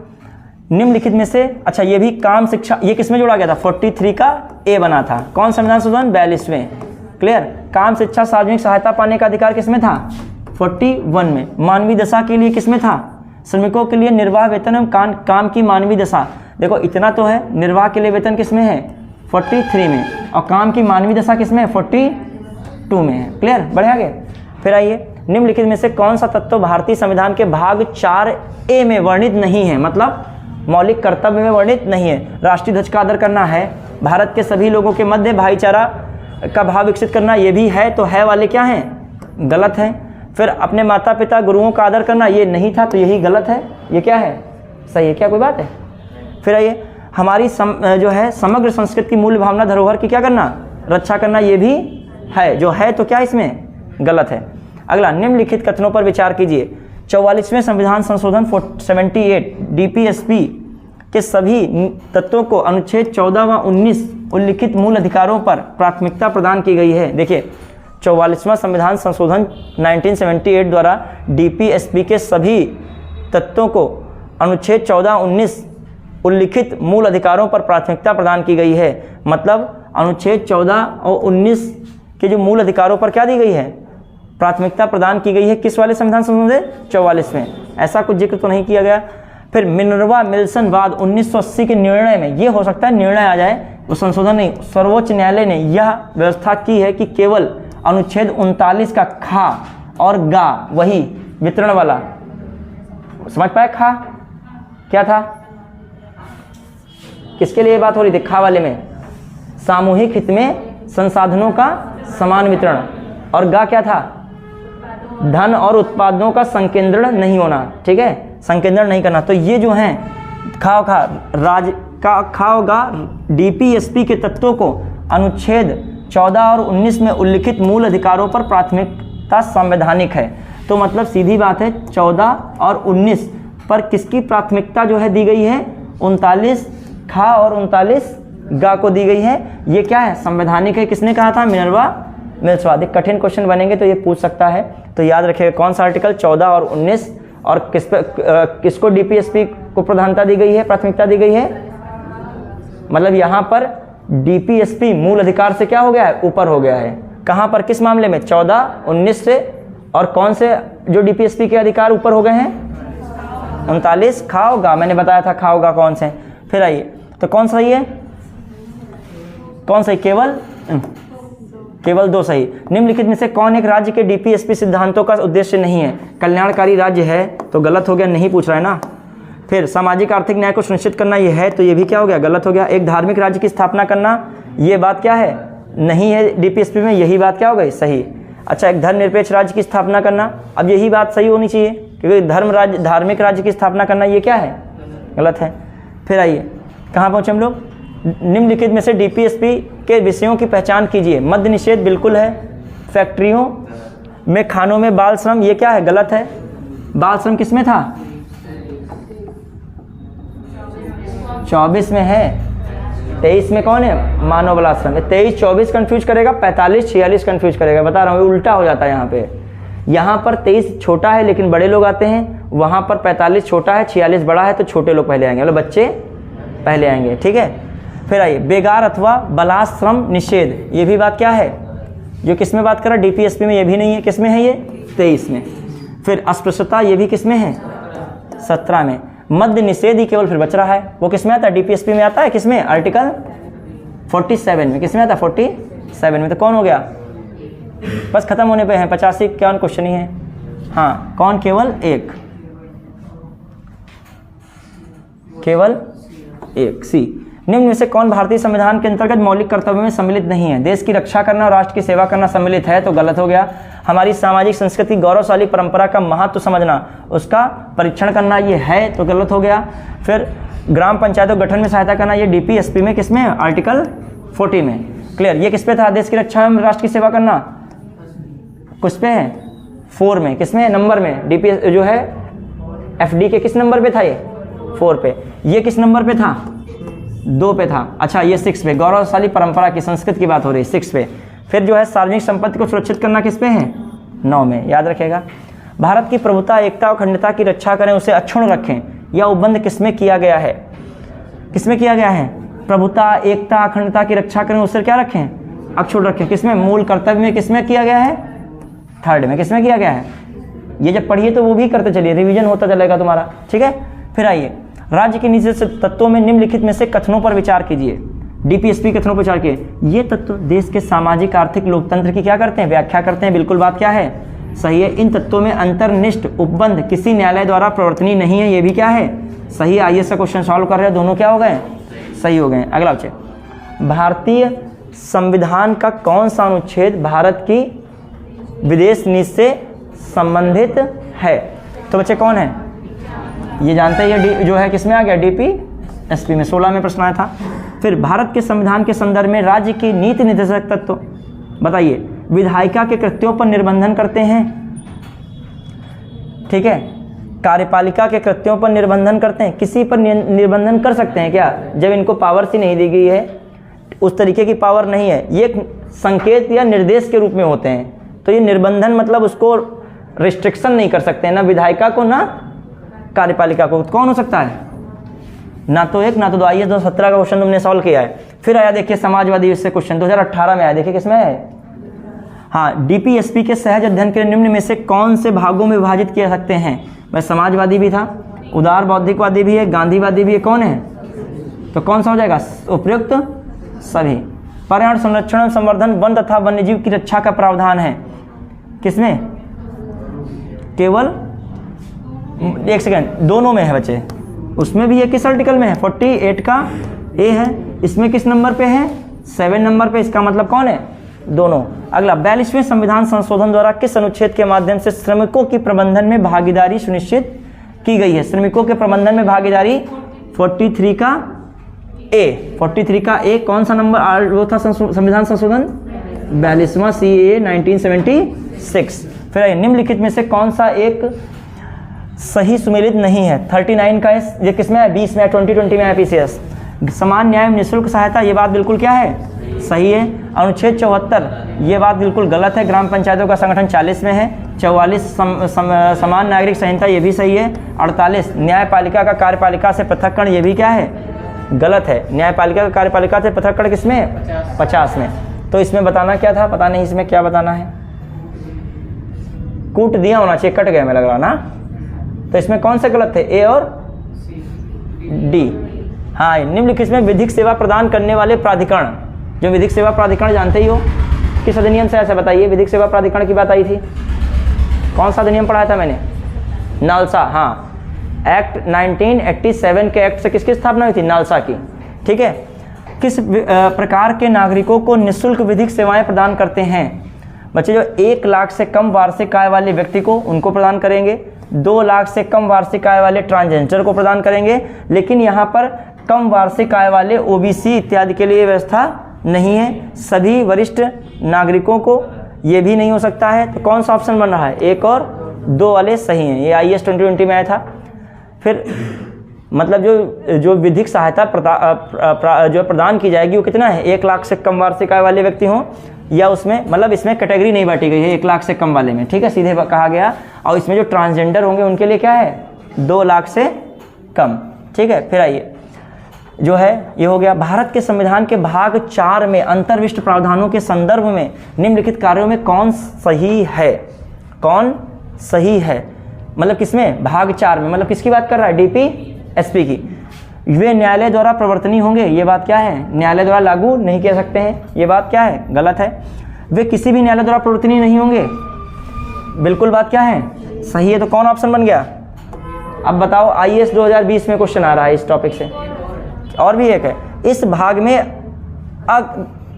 निम्नलिखित में से, अच्छा ये भी काम शिक्षा, ये किसमें जोड़ा गया था? 43 का A बना था। कौन संविधान संशोधन? 42वें। क्लियर। काम शिक्षा सार्वजनिक सहायता पाने का अधिकार किसमें था? 41 में। मानवीय दशा के लिए किसमें था? श्रमिकों के लिए निर्वाह वेतन एवं काम की मानवीय दशा, देखो इतना तो है, निर्वाह के लिए वेतन किसमें है? 43 में, और काम की मानवीय दशा किसमें है? 42 में है। क्लियर, बढ़िया गए। फिर आइए, निम्नलिखित में से कौन सा तत्व भारतीय संविधान के भाग 4A में वर्णित नहीं है? मतलब मौलिक कर्तव्य में वर्णित नहीं है। राष्ट्रीय ध्वज का आदर करना है, भारत के सभी लोगों के मध्य भाईचारा का भाव विकसित करना, ये भी है, तो है वाले क्या हैं? गलत है। फिर अपने माता पिता गुरुओं का आदर करना, ये नहीं था, तो यही गलत है। ये क्या है? सही है। क्या कोई बात है? फिर आइए, हमारी जो है समग्र संस्कृति की मूल्य भावना धरोहर की क्या करना? रक्षा करना, ये भी है। जो है तो क्या इसमें? गलत है। अगला, निम्नलिखित कथनों पर विचार कीजिए। 44वें संविधान संशोधन 78 DPSP के सभी तत्वों को अनुच्छेद 14 व 19 उल्लिखित मूल अधिकारों पर प्राथमिकता प्रदान की गई है। देखिए, 44वां संविधान संशोधन 1978 द्वारा DPSP के सभी तत्वों को अनुच्छेद 14-19 उल्लिखित मूल अधिकारों पर प्राथमिकता प्रदान की गई है। मतलब अनुच्छेद 14 और 19 के जो मूल अधिकारों पर क्या दी गई है? प्राथमिकता प्रदान की गई है। किस वाले संविधान संशोधन? 44 में। ऐसा कुछ जिक्र तो नहीं किया गया। फिर मिनर्वा मिल्सन वाद 1980 के निर्णय में, ये हो सकता है निर्णय आ जाए, वो संशोधन नहीं, सर्वोच्च न्यायालय ने यह व्यवस्था की है कि केवल अनुच्छेद 39 का खा और गा, वही वितरण वाला, समझ पाए? खा क्या था? किसके लिए बात हो रही थी? खा वाले में सामूहिक हित में संसाधनों का समान वितरण, और गा क्या था? धन और उत्पादों का संकेंद्रण नहीं होना, ठीक है, संकेंद्रण नहीं करना। तो ये जो हैं खाओ खा राज का खाओगा DPSP के तत्वों को अनुच्छेद 14 और 19 में उल्लिखित मूल अधिकारों पर प्राथमिकता संवैधानिक है। तो मतलब सीधी बात है, 14 और 19 पर किसकी प्राथमिकता जो है दी गई है? 39 खा और 39 गा को दी गई है। ये क्या है? संवैधानिक है। किसने कहा था? Minerva Milne. कठिन क्वेश्चन बनेंगे तो ये पूछ सकता है, तो याद रखिएगा कौन सा आर्टिकल 14 और 19, और किसको DPSP को प्रधानता दी गई है, प्राथमिकता दी गई है? मतलब यहाँ पर DPSP मूल अधिकार से क्या हो गया है? ऊपर हो गया है। कहाँ पर? किस मामले में? 14, 19 से। और कौन से जो DPSP के अधिकार ऊपर हो गए हैं? 39 खाओगा, मैंने बताया था खाओगा कौन से। फिर आइए, तो कौन सही है? कौन सही? केवल 2 सही। निम्नलिखित में से कौन एक राज्य के DPSP सिद्धांतों का उद्देश्य नहीं है? कल्याणकारी राज्य है, तो गलत हो गया, नहीं पूछ रहा है ना। फिर सामाजिक आर्थिक न्याय को सुनिश्चित करना, ये है, तो ये भी क्या हो गया? गलत हो गया। एक धार्मिक राज्य की स्थापना करना, ये बात क्या है? नहीं है DPSP में, यही बात क्या हो गई? सही। अच्छा, एक धर्मनिरपेक्ष राज्य की स्थापना करना, अब यही बात सही होनी चाहिए, क्योंकि धार्मिक राज्य की स्थापना करना ये क्या है? गलत है। फिर आइए, कहाँ पहुँचे हम लोग? निम्नलिखित में से DPSP के विषयों की पहचान कीजिए। मद्य निषेध बिल्कुल है। फैक्ट्रियों में खानों में बाल श्रम, ये क्या है? गलत है। बाल श्रम किस में था? 24 में है। 23 में कौन है? मानव बलाश्रम। 23, 24 कंफ्यूज करेगा, 45, 46 कंफ्यूज करेगा। बता रहा हूँ, उल्टा हो जाता है यहाँ पे। यहाँ पर 23 छोटा है लेकिन बड़े लोग आते हैं, वहाँ पर 45 छोटा है, 46 बड़ा है, तो छोटे लोग पहले आएंगे, मतलब बच्चे पहले आएंगे, ठीक है। फिर आइए, बेगार अथवा बलाश्रम निषेध, ये भी बात क्या है? जो किस में बात कर रहा है? DPSP में। ये भी नहीं है। किस में है ये? 23 में। फिर अस्पृश्यता, ये भी किस में है? 17 में। मद्य निषेध ही केवल फिर बच रहा है, वो किस में आता है? DPSP में आता है। किस में? आर्टिकल 47 में, किसमें आता 47 में, तो कौन हो गया, बस खत्म होने पे है, 85 क्या क्वेश्चन ही है। हाँ कौन, केवल एक, केवल एक, सी। निम्न में से कौन भारतीय संविधान के अंतर्गत मौलिक कर्तव्यों में सम्मिलित नहीं है? देश की रक्षा करना और राष्ट्र की सेवा करना सम्मिलित है, तो गलत हो गया। हमारी सामाजिक संस्कृति गौरवशाली परंपरा का महत्व समझना, उसका परीक्षण करना, ये है, तो गलत हो गया। फिर ग्राम पंचायतों गठन में सहायता करना, ये डीपीएसपी में, किसमें, आर्टिकल 40 में। क्लियर, ये किस पे था, देश की रक्षा में राष्ट्र की सेवा करना, किस पे है, 4 में, किसमें, नंबर में, डीपीएस जो है एफडी के किस नंबर पे था, ये 4 पे। ये किस नंबर पे था, 2 पे था। अच्छा ये 6 पे, गौरवशाली परंपरा की संस्कृति की बात हो रही है, 6 पे। फिर जो है सार्वजनिक संपत्ति को सुरक्षित करना, किस पे है, 9 में, याद रखेगा। भारत की प्रभुता, एकता और अखंडता की रक्षा करें, उसे अक्षुण्ण रखें, यह उपबंध किसमें किया गया है, किसमें किया गया है, प्रभुता, एकता, अखंडता की रक्षा करें, उसे क्या रखें, अक्षुण्ण रखें, किसमें, मूल कर्तव्य में, किसमें किया गया है, 3rd में, किसमें किया गया है। ये जब पढ़िए तो वो भी करते चलिए, रिवीजन होता चलेगा तुम्हारा, ठीक है। फिर आइए, राज्य के नीचे से तत्वों में निम्नलिखित में से कथनों पर विचार कीजिए। डीपीएसपी कथनों पर विचार कीजिए। ये तत्व देश के सामाजिक आर्थिक लोकतंत्र की क्या करते हैं, व्याख्या करते हैं, बिल्कुल बात क्या है, सही है। इन तत्वों में अंतर्निष्ठ उपबंध किसी न्यायालय द्वारा प्रवर्तनीय नहीं है, ये भी क्या है, सही। आईएएस का क्वेश्चन सॉल्व कर रहे हैं, दोनों क्या हो गए, सही हो गए। अगला बच्चे, भारतीय संविधान का कौन सा अनुच्छेद भारत की विदेश नीति से संबंधित है? तो बच्चे कौन है, ये जानते हैं, ये जो है किसमें आ गया, डीपीएसपी में, 16 में प्रश्न आया था। फिर भारत के संविधान के संदर्भ में राज्य की नीति निर्देशक तत्व बताइए। विधायिका के कृत्यों पर निर्बंधन करते हैं, ठीक है। कार्यपालिका के कृत्यों पर निर्बंधन करते हैं, किसी पर निर्बंधन कर सकते हैं क्या, जब इनको पावर सी नहीं दी गई है, उस तरीके की पावर नहीं है, ये संकेत या निर्देश के रूप में होते हैं। तो ये निर्बंधन मतलब उसको रिस्ट्रिक्शन नहीं कर सकते हैं, ना विधायिका को ना कार्यपालिका को। कौन हो सकता है, ना तो एक ना तो 2। आइए 2017 का क्वेश्चन तुमने सॉल्व किया है। फिर आया देखिए समाजवादी से क्वेश्चन 2018 में आया, देखिए किसमें है। हाँ, डीपीएसपी के सहज अध्ययन के निम्न में से कौन से भागों में विभाजित किया सकते हैं। वह समाजवादी भी था, उदार बौद्धिकवादी भी है, गांधीवादी भी है, कौन है, तो कौन सा हो जाएगा, उपयुक्त सभी। पर्यावरण संरक्षण संवर्धन, वन तथा वन्यजीव की रक्षा का प्रावधान है, किसमें, केवल, एक सेकेंड, दोनों में है बच्चे, उसमें भी है, किस आर्टिकल में है, 48 का ए है, इसमें किस नंबर पे है, 7 नंबर पे, इसका मतलब कौन है, दोनों। अगला, 42वें संविधान संशोधन द्वारा किस अनुच्छेद के माध्यम से श्रमिकों की प्रबंधन में भागीदारी सुनिश्चित की गई है। श्रमिकों के प्रबंधन में भागीदारी 43 का ए, 43 का ए कौन सा नंबर वो था, संविधान संशोधन 42वां CAA 1976। फिर निम्नलिखित में से कौन सा एक सही सुमेलित नहीं है। 39 का ये किसमें है, 20 में, 2020 में है पीसीएस। समान न्याय में निःशुल्क सहायता, ये बात बिल्कुल क्या है, सही है। अनुच्छेद 74 ये बात बिल्कुल गलत है। ग्राम पंचायतों का संगठन 40 में है। 44 समान नागरिक संहिता, ये भी सही है। 48 न्यायपालिका का कार्यपालिका से पृथक्करण, ये भी क्या है, गलत है। न्यायपालिका का कार्यपालिका से पृथक्करण किसमें, 50 में। तो इसमें बताना क्या था, पता नहीं इसमें क्या बताना है, कूट दिया होना चाहिए, कट गया मैं लग रहा ना। तो इसमें कौन से गलत थे, ए और डी। हाँ, निम्नलिखित में विधिक सेवा प्रदान करने वाले प्राधिकरण, जो विधिक सेवा प्राधिकरण जानते ही हो, किस अधिनियम से ऐसा बताइए, विधिक सेवा प्राधिकरण की बात आई थी, कौन सा अधिनियम पढ़ाया था मैंने, नालसा। हाँ, एक्ट 1987 के एक्ट से किसकी स्थापना हुई थी, नालसा की, ठीक है। किस प्रकार के नागरिकों को निःशुल्क विधिक सेवाएं प्रदान करते हैं बच्चे, जो 1 लाख से कम वार्षिक आय वाले व्यक्ति को, उनको प्रदान करेंगे। 2 लाख से कम वार्षिक आय वाले ट्रांसजेंडर को प्रदान करेंगे। लेकिन यहाँ पर कम वार्षिक आय वाले ओबीसी इत्यादि के लिए व्यवस्था नहीं है। सभी वरिष्ठ नागरिकों को ये भी नहीं हो सकता है। तो कौन सा ऑप्शन बन रहा है, 1 और 2 वाले सही हैं। ये आईएएस 2020 में आया था। फिर मतलब जो विधिक सहायता जो प्रदान की जाएगी वो कितना है, 1 लाख से कम वार्षिक आय वाले व्यक्ति हों, या उसमें मतलब इसमें कैटेगरी नहीं बांटी गई है 1 लाख से कम वाले में, ठीक है, सीधे कहा गया। और इसमें जो ट्रांसजेंडर होंगे उनके लिए क्या है, 2 लाख से कम, ठीक है। फिर आइए, जो है ये हो गया। भारत के संविधान के भाग 4 में अंतर्विष्ट प्रावधानों के संदर्भ में निम्नलिखित कार्यों में कौन सही है, कौन सही है, मतलब किसमें, भाग 4 में, मतलब किसकी बात कर रहा है, डीपीएसपी की। वे न्यायालय द्वारा प्रवर्तनीय होंगे, ये बात क्या है, न्यायालय द्वारा लागू नहीं किया सकते हैं, ये बात क्या है, गलत है। वे किसी भी न्यायालय द्वारा प्रवर्तनीय नहीं होंगे, बिल्कुल बात क्या है, सही है। तो कौन ऑप्शन बन गया? अब बताओ, IAS 2020 में क्वेश्चन आ रहा है इस टॉपिक से। और भी एक है, इस भाग में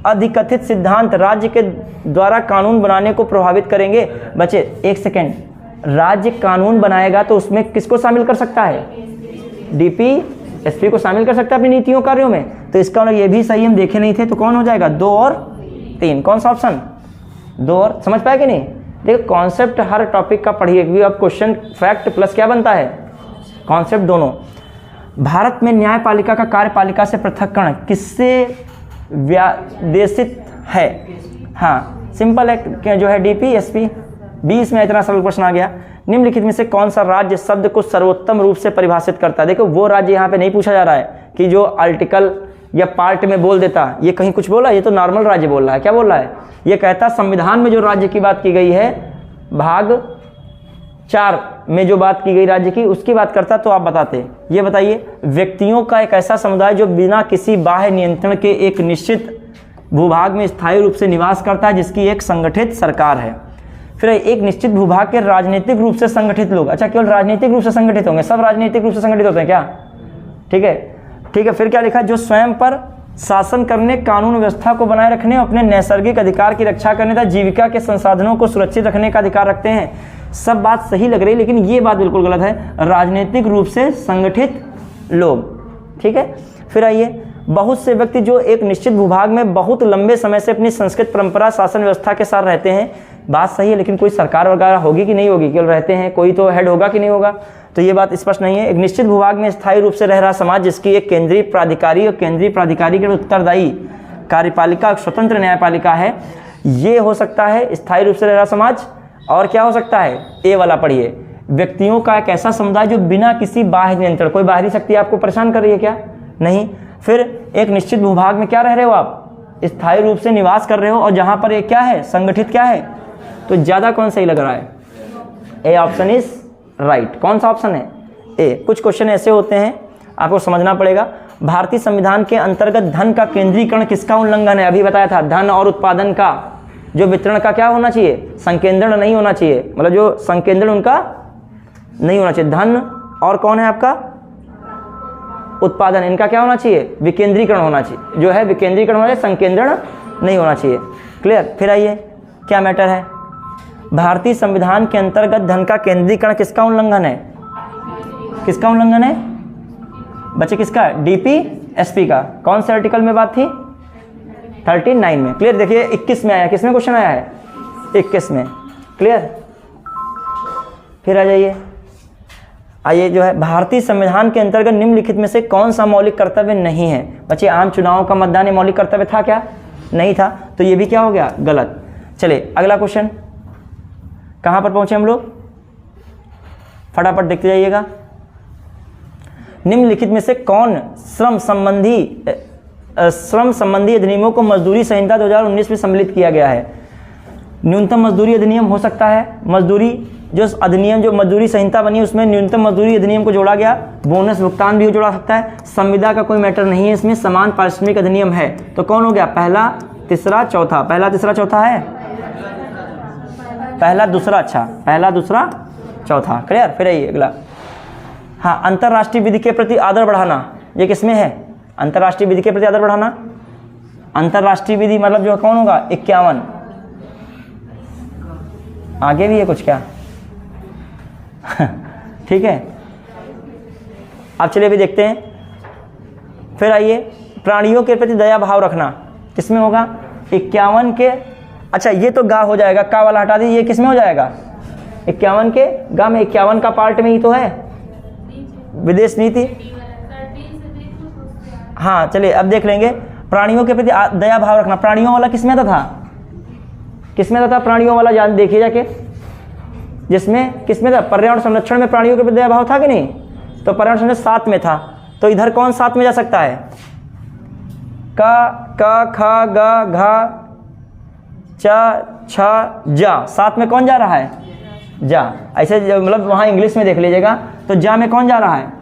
अधिकथित सिद्धांत राज्य के द्वारा कानून बनाने को प्रभावित करेंगे। बच्चे एक सेकेंड, राज्य कानून बनाएगा तो उसमें किसको शामिल कर सकता है? DP SP को शामिल कर सकता है अपनी नीतियों कार्यों में। तो इसका मतलब ये भी सही हम देखे नहीं थे, तो कौन हो जाएगा? 2 और 3। कौन सा ऑप्शन? 2 और। समझ पाए कि नहीं? देखो कॉन्सेप्ट हर टॉपिक का पढ़िए, क्योंकि अब क्वेश्चन फैक्ट प्लस क्या बनता है, कॉन्सेप्ट दोनों। भारत में न्यायपालिका का कार्यपालिका से पृथक्करण किससे व्यादेशित है? हाँ सिंपल है, जो है DP SP। 20 में इतना सरल प्रश्न आ गया। निम्नलिखित में से कौन सा राज्य शब्द को सर्वोत्तम रूप से परिभाषित करता है? देखो वो राज्य यहाँ पे नहीं पूछा जा रहा है कि जो आर्टिकल या पार्ट में बोल देता, ये कहीं कुछ बोला, ये तो नॉर्मल राज्य बोल रहा है। क्या बोल रहा है? ये कहता संविधान में जो राज्य की बात की गई है, भाग 4 में जो बात की गई राज्य की, उसकी बात करता। तो आप बताते, ये बताइए, व्यक्तियों का एक ऐसा समुदाय जो बिना किसी बाह्य नियंत्रण के एक निश्चित भूभाग में स्थायी रूप से निवास करता है, जिसकी एक संगठित सरकार है। फिर एक निश्चित भूभाग के राजनीतिक रूप से संगठित लोग। अच्छा, केवल राजनीतिक रूप से संगठित होंगे? सब राजनीतिक रूप से संगठित होते हैं क्या? ठीक है, ठीक है। फिर क्या लिखा? जो स्वयं पर शासन करने, कानून व्यवस्था को बनाए रखने, अपने नैसर्गिक अधिकार की रक्षा करने तथा जीविका के संसाधनों को सुरक्षित रखने का अधिकार रखते हैं। सब बात सही लग रही है, लेकिन ये बात बिल्कुल गलत है। राजनीतिक रूप से संगठित लोग, ठीक है। फिर आइए, बहुत से व्यक्ति जो एक निश्चित भूभाग में बहुत लंबे समय से अपनी संस्कृत परंपरा, शासन व्यवस्था के साथ रहते हैं। बात सही है, लेकिन कोई सरकार वगैरह होगी कि नहीं होगी? केवल रहते हैं, कोई तो हेड होगा कि नहीं होगा? तो ये बात स्पष्ट नहीं है। एक निश्चित भूभाग में स्थायी रूप से रह रहा समाज, जिसकी एक केंद्रीय प्राधिकारी और केंद्रीय प्राधिकारी के उत्तरदायी कार्यपालिका, स्वतंत्र न्यायपालिका है, ये हो सकता है स्थायी रूप से रह रहा समाज। और क्या हो सकता है? ए वाला पढ़िए, व्यक्तियों का एक ऐसा समुदाय जो बिना किसी बाह्य नियंत्रण, कोई बाहरी शक्ति आपको परेशान कर रही है क्या? नहीं। फिर एक निश्चित भूभाग में क्या रह रहे हो आप? स्थायी रूप से निवास कर रहे हो, और जहां पर एक क्या है? संगठित क्या है? तो ज्यादा कौन सही लग रहा है? A option is right. कौन सा ऑप्शन है? ए। कुछ क्वेश्चन ऐसे होते हैं, आपको समझना पड़ेगा। भारतीय संविधान के अंतर्गत धन का केंद्रीकरण किसका उल्लंघन है? अभी बताया था, धन और उत्पादन का जो वितरण का क्या होना चाहिए? संकेंद्रण नहीं होना चाहिए, मतलब जो संकेंद्रण उनका नहीं होना चाहिए। धन और कौन है आपका? उत्पादन, इनका क्या होना चाहिए? विकेंद्रीकरण होना चाहिए। जो है विकेंद्रीकरण होना चाहिए, संकेंद्रण नहीं होना चाहिए। क्लियर? फिर आइए, क्या मैटर है? भारतीय संविधान के अंतर्गत धन का केंद्रीकरण किसका उल्लंघन है? किसका उल्लंघन है बच्चे? किसका? DP SP का। कौन से आर्टिकल में बात थी? 39 में। क्लियर? देखिए 21 में आया, किसमें क्वेश्चन आया है? 21 में। क्लियर? फिर आ जाइए, आइए जो है, भारतीय संविधान के अंतर्गत निम्नलिखित में से कौन सा मौलिक कर्तव्य नहीं है? बच्चे आम चुनाव का मतदान ये मौलिक कर्तव्य था क्या? नहीं था, तो ये भी क्या हो गया? गलत। चले अगला क्वेश्चन, कहां पर पहुंचे हम लोग? फटाफट देखते जाइएगा। निम्नलिखित में से कौन श्रम संबंधी अधिनियमों को मजदूरी संहिता 2019 में सम्मिलित किया गया है? न्यूनतम मजदूरी अधिनियम हो सकता है, मजदूरी जो अधिनियम, जो मजदूरी संहिता बनी उसमें न्यूनतम मजदूरी अधिनियम को जोड़ा गया, बोनस भुगतान भी जोड़ा सकता है। संविदा का कोई मैटर नहीं है इसमें, समान पारिश्रमिक अधिनियम है। तो कौन हो गया? पहला, तीसरा, चौथा। पहला, तीसरा, चौथा है? पहला, दूसरा। अच्छा, पहला, दूसरा, चौथा। क्लियर? फिर आइए अगला। हाँ, अंतर्राष्ट्रीय विधि के प्रति आदर बढ़ाना, ये किसमें है? अंतर्राष्ट्रीय विधि के प्रति आदर बढ़ाना। अंतर्राष्ट्रीय विधि मतलब जो कौन होगा? 51। आगे भी है कुछ क्या? ठीक है, अब चलिए भी देखते हैं। फिर आइए, प्राणियों के प्रति दया भाव रखना किसमें होगा? 51 के। अच्छा, ये तो गा हो जाएगा, का वाला हटा दीजिए, ये किसमें हो जाएगा? 51 के गा में, 51 का पार्ट में ही तो है विदेश नीति। हाँ चलिए अब देख लेंगे, प्राणियों के प्रति दया भाव रखना, प्राणियों वाला किसमें था? किसमें था प्राणियों वाला? जान देखिए जाके, जिसमें किसमें था? पर्यावरण संरक्षण में प्राणियों के प्रति दया भाव था कि नहीं? तो पर्यावरण संरक्षण 7 में था, तो इधर कौन 7 में जा सकता है? क, ख, ग, घ, च, छ, जा। 7 में कौन जा रहा है? जा। ऐसे मतलब वहाँ इंग्लिश में देख लीजिएगा, तो जा में कौन जा रहा है?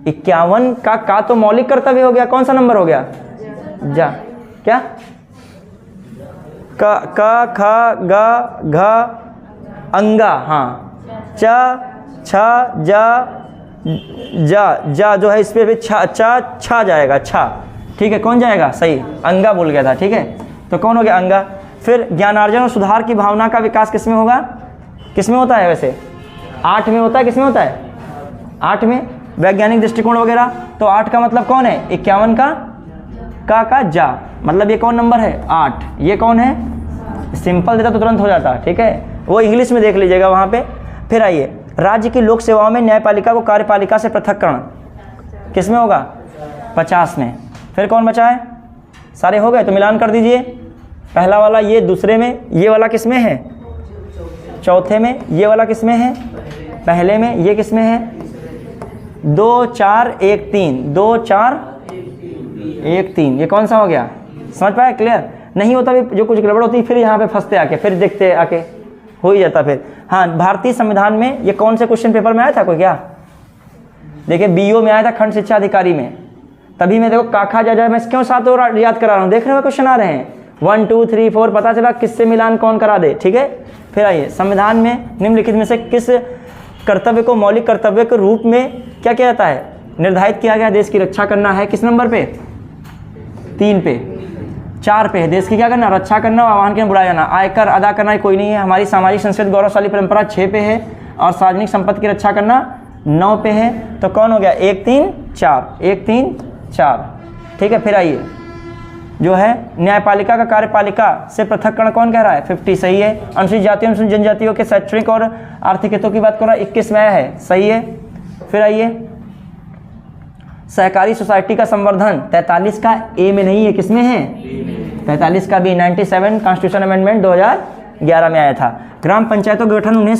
51 का तो मौलिक कर्तव्य हो गया, कौन सा नंबर हो गया? जा। क्या? क ख ग घ अंगा, हाँ, च छ जा जो है इस पे भी छा जाएगा, छा, ठीक है, कौन जाएगा? सही, अंगा बोल गया था, ठीक है, तो कौन हो गया? अंगा। फिर ज्ञानार्जन और सुधार की भावना का विकास किसमें होगा? किसमें होता है वैसे? 8 में होता है, किसमें होता है? 8 में, वैज्ञानिक दृष्टिकोण वगैरह। तो 8 का मतलब कौन है? 51 का जा, मतलब ये कौन नंबर है? 8। ये कौन है? सिंपल देता तो तुरंत हो जाता, ठीक है, वो इंग्लिश में देख लीजिएगा वहाँ पे। फिर आइए, राज्य की लोक सेवाओं में न्यायपालिका को कार्यपालिका से पृथक्करण किसमें होगा? 50 में। फिर कौन बचा है? सारे हो गए तो मिलान कर दीजिए। पहला वाला ये, दूसरे में, ये वाला किसमें है? चौथे में, ये वाला किसमें है? पहले में, ये किसमें है? 2 4 1 3, 2 4 1 3, ये कौन सा हो गया? समझ पाया? क्लियर? नहीं होता भी जो कुछ गड़बड़ होती है फिर यहाँ पे फंसते आके, फिर देखते आके हो ही जाता फिर। हाँ, भारतीय संविधान में ये कौन से क्वेश्चन पेपर में आया था कोई? क्या देखिए, बीओ में आया था, खंड शिक्षा अधिकारी में। तभी मैं देखो काखा जा मैं क्यों 7 और याद करा रहा हूँ, देख रहे हो क्वेश्चन आ रहे हैं 1 2 3 4, पता चला किससे मिलान कौन करा दे, ठीक है। फिर आइए, संविधान में निम्नलिखित में से किस कर्तव्य को मौलिक कर्तव्य के रूप में क्या किया जाता है? निर्धारित किया गया? देश की रक्षा करना है। किस नंबर पे? 3 पे। 4 पे है देश की क्या करना? रक्षा करना, आह्वान के बुलाया जाना। आयकर अदा करना कोई नहीं है। हमारी सामाजिक संस्कृति गौरवशाली परंपरा 6 पे है, और सार्वजनिक संपत्ति की रक्षा करना 9 पे है। तो कौन हो गया? 1 3 4, 1 3 4, ठीक है। फिर आइए, जो है न्यायपालिका का कार्यपालिका से पृथक्करण कौन कह रहा है? 50 सही है। अनुसूचित जातियों अनुसूचित जनजातियों के शैक्षणिक और आर्थिक हितों की बात कर रहा है, 21 में है, सही है। फिर आइए, सहकारी सोसाइटी का संवर्धन 43 का ए में नहीं है, किसमें है? 43 का भी 97 कॉन्स्टिट्यूशन अमेंडमेंट 2011 में आया था। ग्राम पंचायतों के गठन उन्हें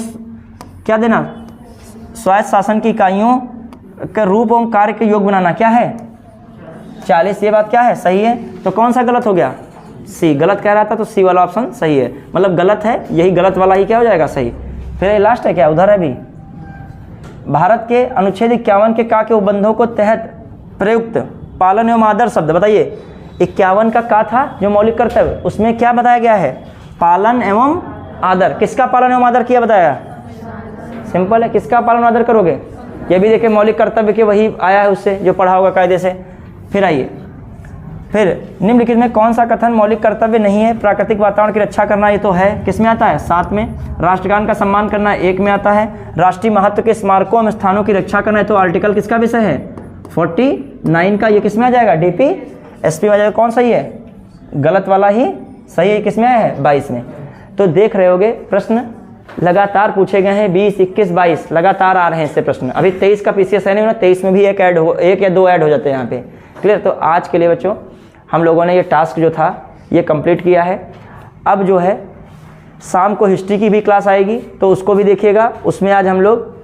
क्या देना? स्वायत्त शासन की इकाइयों के रूप एवं कार्य के योग बनाना, क्या है? 40, ये बात क्या है? सही है। तो कौन सा गलत हो गया? सी गलत कह रहा था, तो सी वाला ऑप्शन सही है, मतलब गलत है, यही गलत वाला ही क्या हो जाएगा? सही। फिर लास्ट है क्या? उधर है भी, भारत के अनुच्छेद 51 के का के उपबंधों को तहत प्रयुक्त पालन एवं आदर शब्द, बताइए 51 का था जो मौलिक कर्तव्य, उसमें क्या बताया गया है? पालन एवं आदर। किसका पालन एवं आदर किया बताया? सिंपल है, किसका पालन आदर करोगे? ये भी देखिए मौलिक कर्तव्य के वही आया है उससे, जो पढ़ा होगा कायदे से। फिर आइए, फिर निम्नलिखित में कौन सा कथन मौलिक कर्तव्य नहीं है? प्राकृतिक वातावरण की रक्षा करना, ये तो है, किसमें आता है? 7 में। राष्ट्रगान का सम्मान करना 1 में आता है। राष्ट्रीय महत्व के स्मारकों एवं स्थानों की रक्षा करना, ये तो आर्टिकल किसका विषय है? 49 का। ये किसमें आ जाएगा? डीपी एसपी में आ जाएगा। कौन सही है? गलत वाला ही सही है। किसमें आया है? 22 में। तो देख रहे होगे प्रश्न लगातार पूछे गए हैं, 20 21 22 लगातार आ रहे हैं इससे प्रश्न। अभी 23 का पीसीएस है नहीं, 23 में भी एक या 2 ऐड हो जाते हैं यहाँ पे। क्लियर? तो आज के लिए बच्चों हम लोगों ने ये टास्क जो था ये कंप्लीट किया है। अब जो है शाम को हिस्ट्री की भी क्लास आएगी, तो उसको भी देखिएगा। उसमें आज हम लोग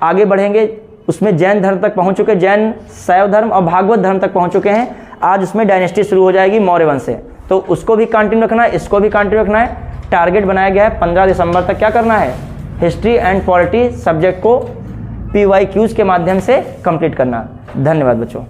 आगे बढ़ेंगे, उसमें जैन धर्म तक पहुँच चुके, जैन शैव धर्म और भागवत धर्म तक पहुँच चुके हैं। आज उसमें डायनेस्टी शुरू हो जाएगी मौर्य वंश से, तो उसको भी कंटिन्यू रखना है, इसको भी कंटिन्यू रखना है। टारगेट बनाया गया है 15 दिसंबर तक क्या करना है? हिस्ट्री एंड पॉलिटी सब्जेक्ट को PYQs के माध्यम से कंप्लीट करना। धन्यवाद बच्चों।